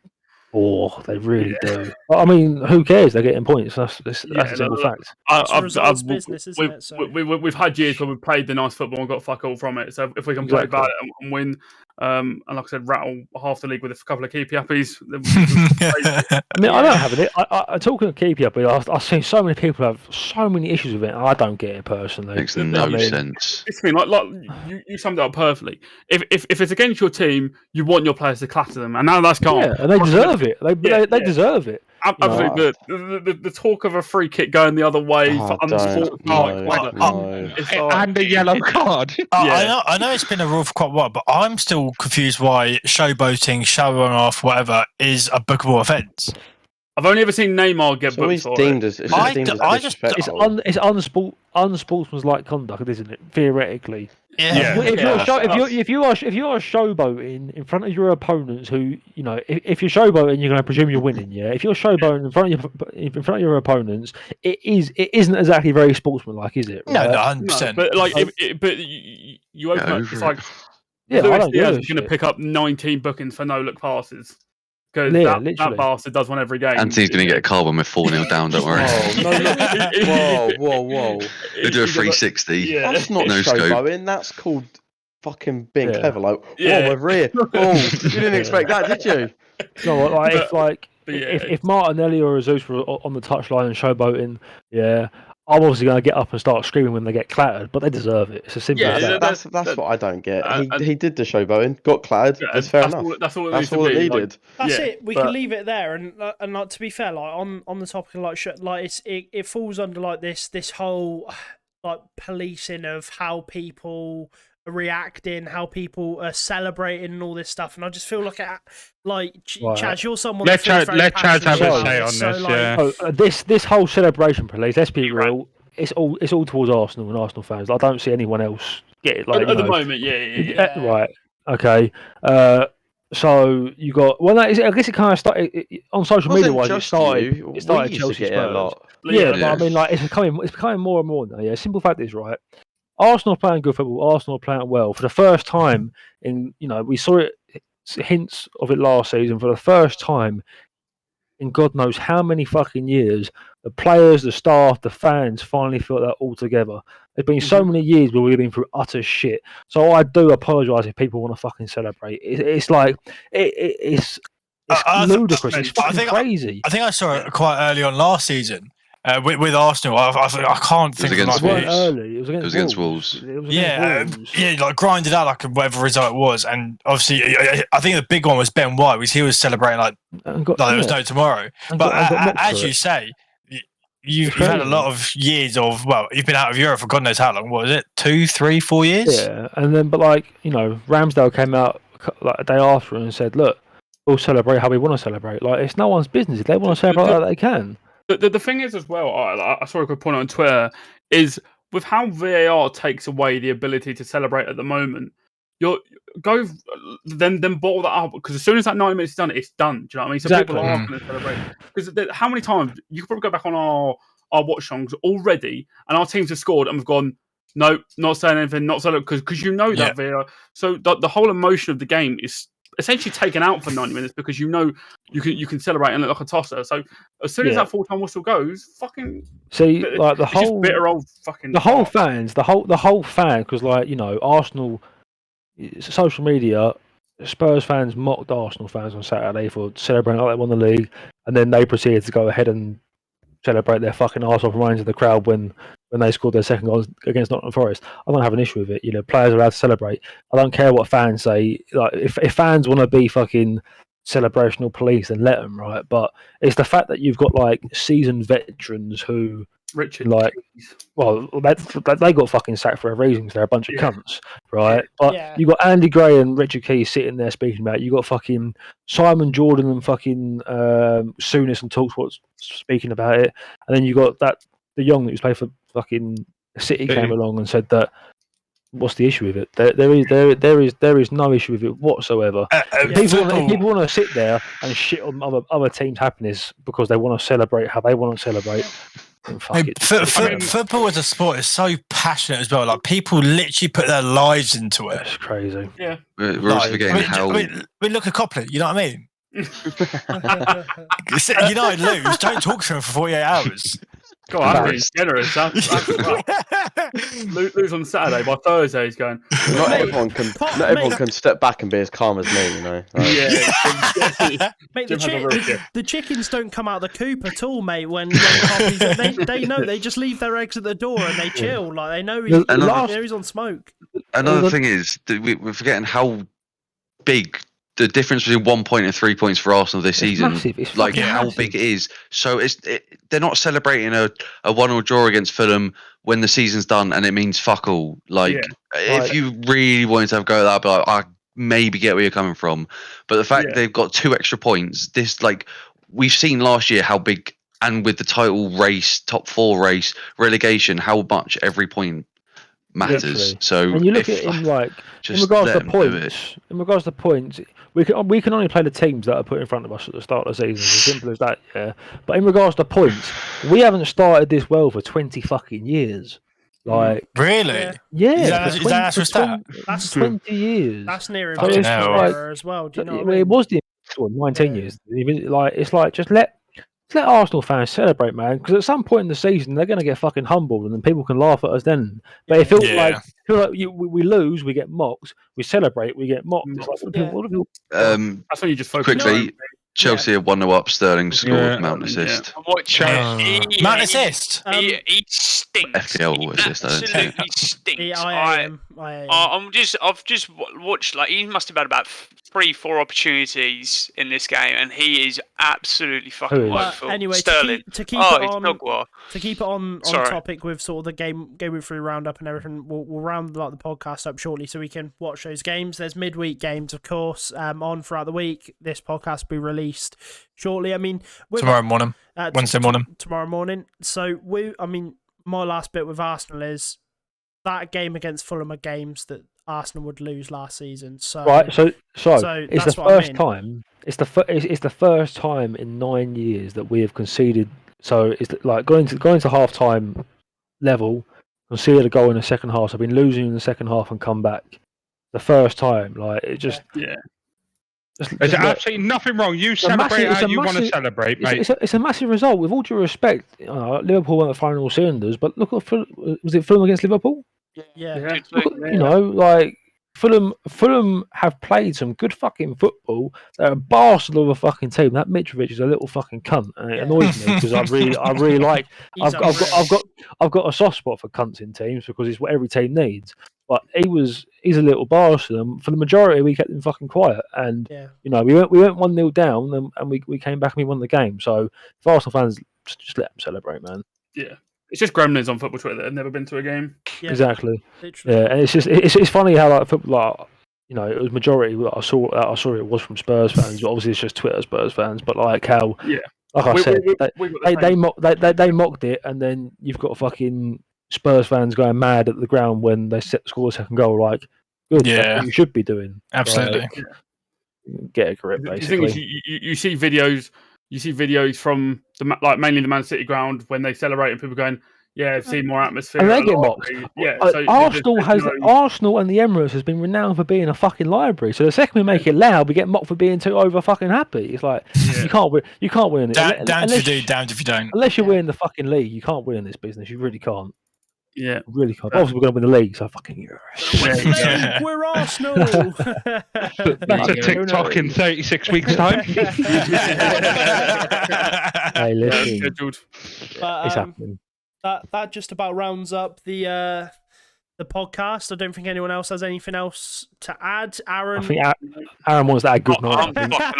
bore. They really do. I mean, who cares? They're getting points. That's a simple fact. It's business, isn't it? So. We've had years where we've played the nice football and got fuck all from it. So if we can play about it and win, and like I said, rattle half the league with a couple of keepy uppies. I mean, I don't have it. I talking of keepy uppies, I've seen so many people have so many issues with it. I don't get it personally. Makes no sense. It's like you summed it up perfectly. If it's against your team, you want your players to clatter them, and now that's gone. Yeah, and they deserve it. They deserve it. Absolutely. The talk of a free kick going the other way for unsportsmanlike and a yellow card. I know it's been a rule for quite a while, but I'm still confused why showboating, showing off, whatever, is a bookable offence. I've only ever seen Neymar get booked for it. It's unsportsmanlike conduct, isn't it? Theoretically. Yeah. If you are showboating in front of your opponents, who if you're showboating, you're going to presume you're winning. Yeah. If you're showboating in front of your opponents, it isn't exactly very sportsmanlike, is it? Right? No, 100%. But you open up. It's like Luis Diaz is going to pick up 19 bookings for no look passes. Because that bastard does one every game. Anthony's going to get a card when we're 4-0 down, don't worry. Whoa. They do a 360. Yeah. That's not showboating, that's called fucking being clever. Like, we're here. You didn't expect that, did you? No, if Martinelli or Jesus were on the touchline and showboating, I'm obviously going to get up and start screaming when they get clattered, but they deserve it. It's as simple as that. That's what I don't get. He did the showboating, got clattered. That's fair enough. That's all it needed. That's it. We can leave it there. And like, to be fair, like on the topic of it falls under this whole like policing of how people are reacting, how people are celebrating, and all this stuff. And I just feel like Chaz, you're someone. Let Chaz have a say on this. This whole celebration police. Let's be real. It's all towards Arsenal and Arsenal fans. I don't see anyone else get it. At the moment, yeah. Right. Okay. So you got I guess it kind of started on social media wise. It started Chelsea Spurs. A lot. But I mean, like it's becoming more and more now. Yeah. Simple fact is, right, Arsenal are playing good football. Arsenal are playing well for the first time in we saw it hints of it last season. For the first time in God knows how many fucking years, the players, the staff, the fans finally feel that all together. There's been so many years where we've been through utter shit. So I do apologise if people want to fucking celebrate. It's like it's ludicrous. It's fucking crazy. I think I saw it quite early on last season. With Arsenal, I can't think of against like Wolves. It was against Wolves. Like grinded out like whatever result it was, and obviously I think the big one was Ben White, because he was celebrating like there was no tomorrow. But as you say, you've had a lot of years of you've been out of Europe for God knows how long. What was it? 2, 3, 4 years? Yeah, and then Ramsdale came out like a day after and said, "Look, we'll celebrate how we want to celebrate. Like it's no one's business. If they want to celebrate that, they can." The thing is as well, I saw a good point on Twitter, is with how VAR takes away the ability to celebrate at the moment, then bottle that up, because as soon as that 90 minutes is done, it's done. Do you know what I mean? So people are going to celebrate. Because how many times, you could probably go back on our watch songs already, and our teams have scored, and we've gone, no, not saying anything, not saying, because that VAR. So the whole emotion of the game is essentially taken out for 90 minutes, because you can celebrate and look like a tosser. So as soon as that full-time whistle goes, fucking see, like the whole bitter old fucking the whole fan, because Arsenal social media, Spurs fans mocked Arsenal fans on Saturday for celebrating like they won the league, and then they proceeded to go ahead and celebrate their fucking arse off minds of the crowd when they scored their second goal against Nottingham Forest. I don't have an issue with it. Players are allowed to celebrate. I don't care what fans say. Like if fans want to be fucking celebrational police, then let them, right? But it's the fact that you've got like seasoned veterans who, Richard, like, well, they got fucking sacked for a reason because they're a bunch of cunts, right? But you got Andy Gray and Richard Keys sitting there speaking about it. You got fucking Simon Jordan and fucking Souness and Talksport speaking about it, and then you got the young that was played for fucking City came along and said that. What's the issue with it? There is no issue with it whatsoever. People want to sit there and shit on other teams' happiness because they want to celebrate how they want to celebrate. Football as a sport is so passionate as well. Like people literally put their lives into it. It's crazy. Yeah, we're also forgetting how. We look at Copley. You know what I mean? United lose. Don't talk to him for 48 hours. God, I'm being generous. Lose on Saturday. By Thursday, he's going. Not everyone can step back and be as calm as me, you know. Yeah, mate. The chickens don't come out of the coop at all, mate. When they know, they just leave their eggs at the door and they chill. Like they know he's on smoke. Another thing is that we're forgetting how big the difference between 1 point and 3 points for Arsenal this season, massive. like how massive. big it is. So they're not celebrating a 1-1 draw against Fulham when the season's done and it means fuck all. Like if you really wanted to have a go at that, I'd be like, I maybe get where you're coming from. But the fact they've got 2 extra points, this like we've seen last year how big, and with the title race, top 4 race, relegation, how much every point matters. Literally. So and you look at him like in regards to points, we can only play the teams that are put in front of us at the start of the season. It's as simple as that. Yeah. But in regards to points, we haven't started this well for 20 fucking years. Like really? Yeah. That's 20 years. That's near era as well. Do you know what I mean? It was the 19 years. Like it's like just let Arsenal fans celebrate, man, because at some point in the season they're going to get fucking humbled, and then people can laugh at us then. But it feels like we lose, we get mocked. We celebrate, we get mocked. It's like, that's when you just focus quickly. Chelsea are 1-0 up. Sterling scored Mount assist. Mount assist. He stinks. FPL assist. Absolutely stinks. I've just watched. Like he must have had about 3-4 opportunities in this game, and he is absolutely fucking woeful. Anyway, Sterling. To keep it on topic with sort of the game week through roundup and everything, we'll round like the podcast up shortly so we can watch those games. There's midweek games, of course, on throughout the week. This podcast will be released shortly. I mean, tomorrow morning, Wednesday morning. Tomorrow morning. So my last bit with Arsenal is that game against Fulham are games that Arsenal would lose last season. So it's the first time. It's the first time in 9 years that we have conceded. So it's like going to half time level, conceded a goal in the second half. So I've been losing in the second half and come back. The first time, like it just There's absolutely nothing wrong. You celebrate how you want to celebrate, mate. It's a massive result. With all due respect, Liverpool weren't firing all cylinders, but look at was it Fulham against Liverpool? Yeah. Like Fulham have played some good fucking football. They're a bastard of a fucking team. That Mitrovic is a little fucking cunt, and it annoys me because I really like. I've got a soft spot for cunts in teams because it's what every team needs. But he's a little bastard. And for the majority, we kept him fucking quiet, and we went 1-0 down, and we came back and we won the game. So for Arsenal fans, just let them celebrate, man. Yeah. It's just gremlins on football Twitter that have never been to a game. Yeah, exactly. Literally. Yeah, and it's funny how like football, it was majority. I saw it was from Spurs fans. Obviously, it's just Twitter Spurs fans, but like how, like I said, they mocked it, and then you've got fucking Spurs fans going mad at the ground when they score a second goal. Like, good, that's what you should be doing. Absolutely. Like, get a grip, basically. The thing is, you see videos. You see videos from mainly the Man City ground when they celebrate and people going, "Yeah, see more atmosphere." And they get mocked. So Arsenal and the Emirates has been renowned for being a fucking library. So the second we make it loud, we get mocked for being too over fucking happy. It's like you can't win it. Damned if you do, damned if you don't. Unless you're winning the fucking league, you can't win in this business. You really can't. Yeah, really can't. Obviously, we're going to win the league, so fucking we're Arsenal. That's a TikTok in 36 weeks' time. Hey, listen, But, it's happening. That just about rounds up the the podcast. I don't think anyone else has anything else to add. Aaron, I think Aaron wants that good night. I'm fucking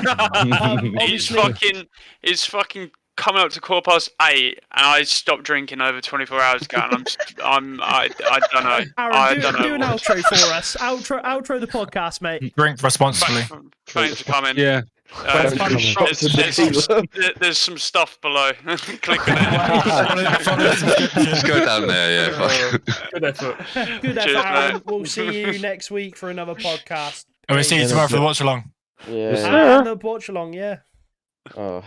hungover, mate. It's fucking coming up to 8:15, and I stopped drinking over 24 hours ago, and I don't know. Aaron, do an outro for us. Outro the podcast, mate. Drink responsibly. Thanks for coming. Yeah. There's some stuff below. Click on it. Just go down there, yeah. Good effort. Good effort, Aaron. We'll see you next week for another podcast. We'll see you tomorrow for the watch along. Yeah. And the watch along, yeah. Oh.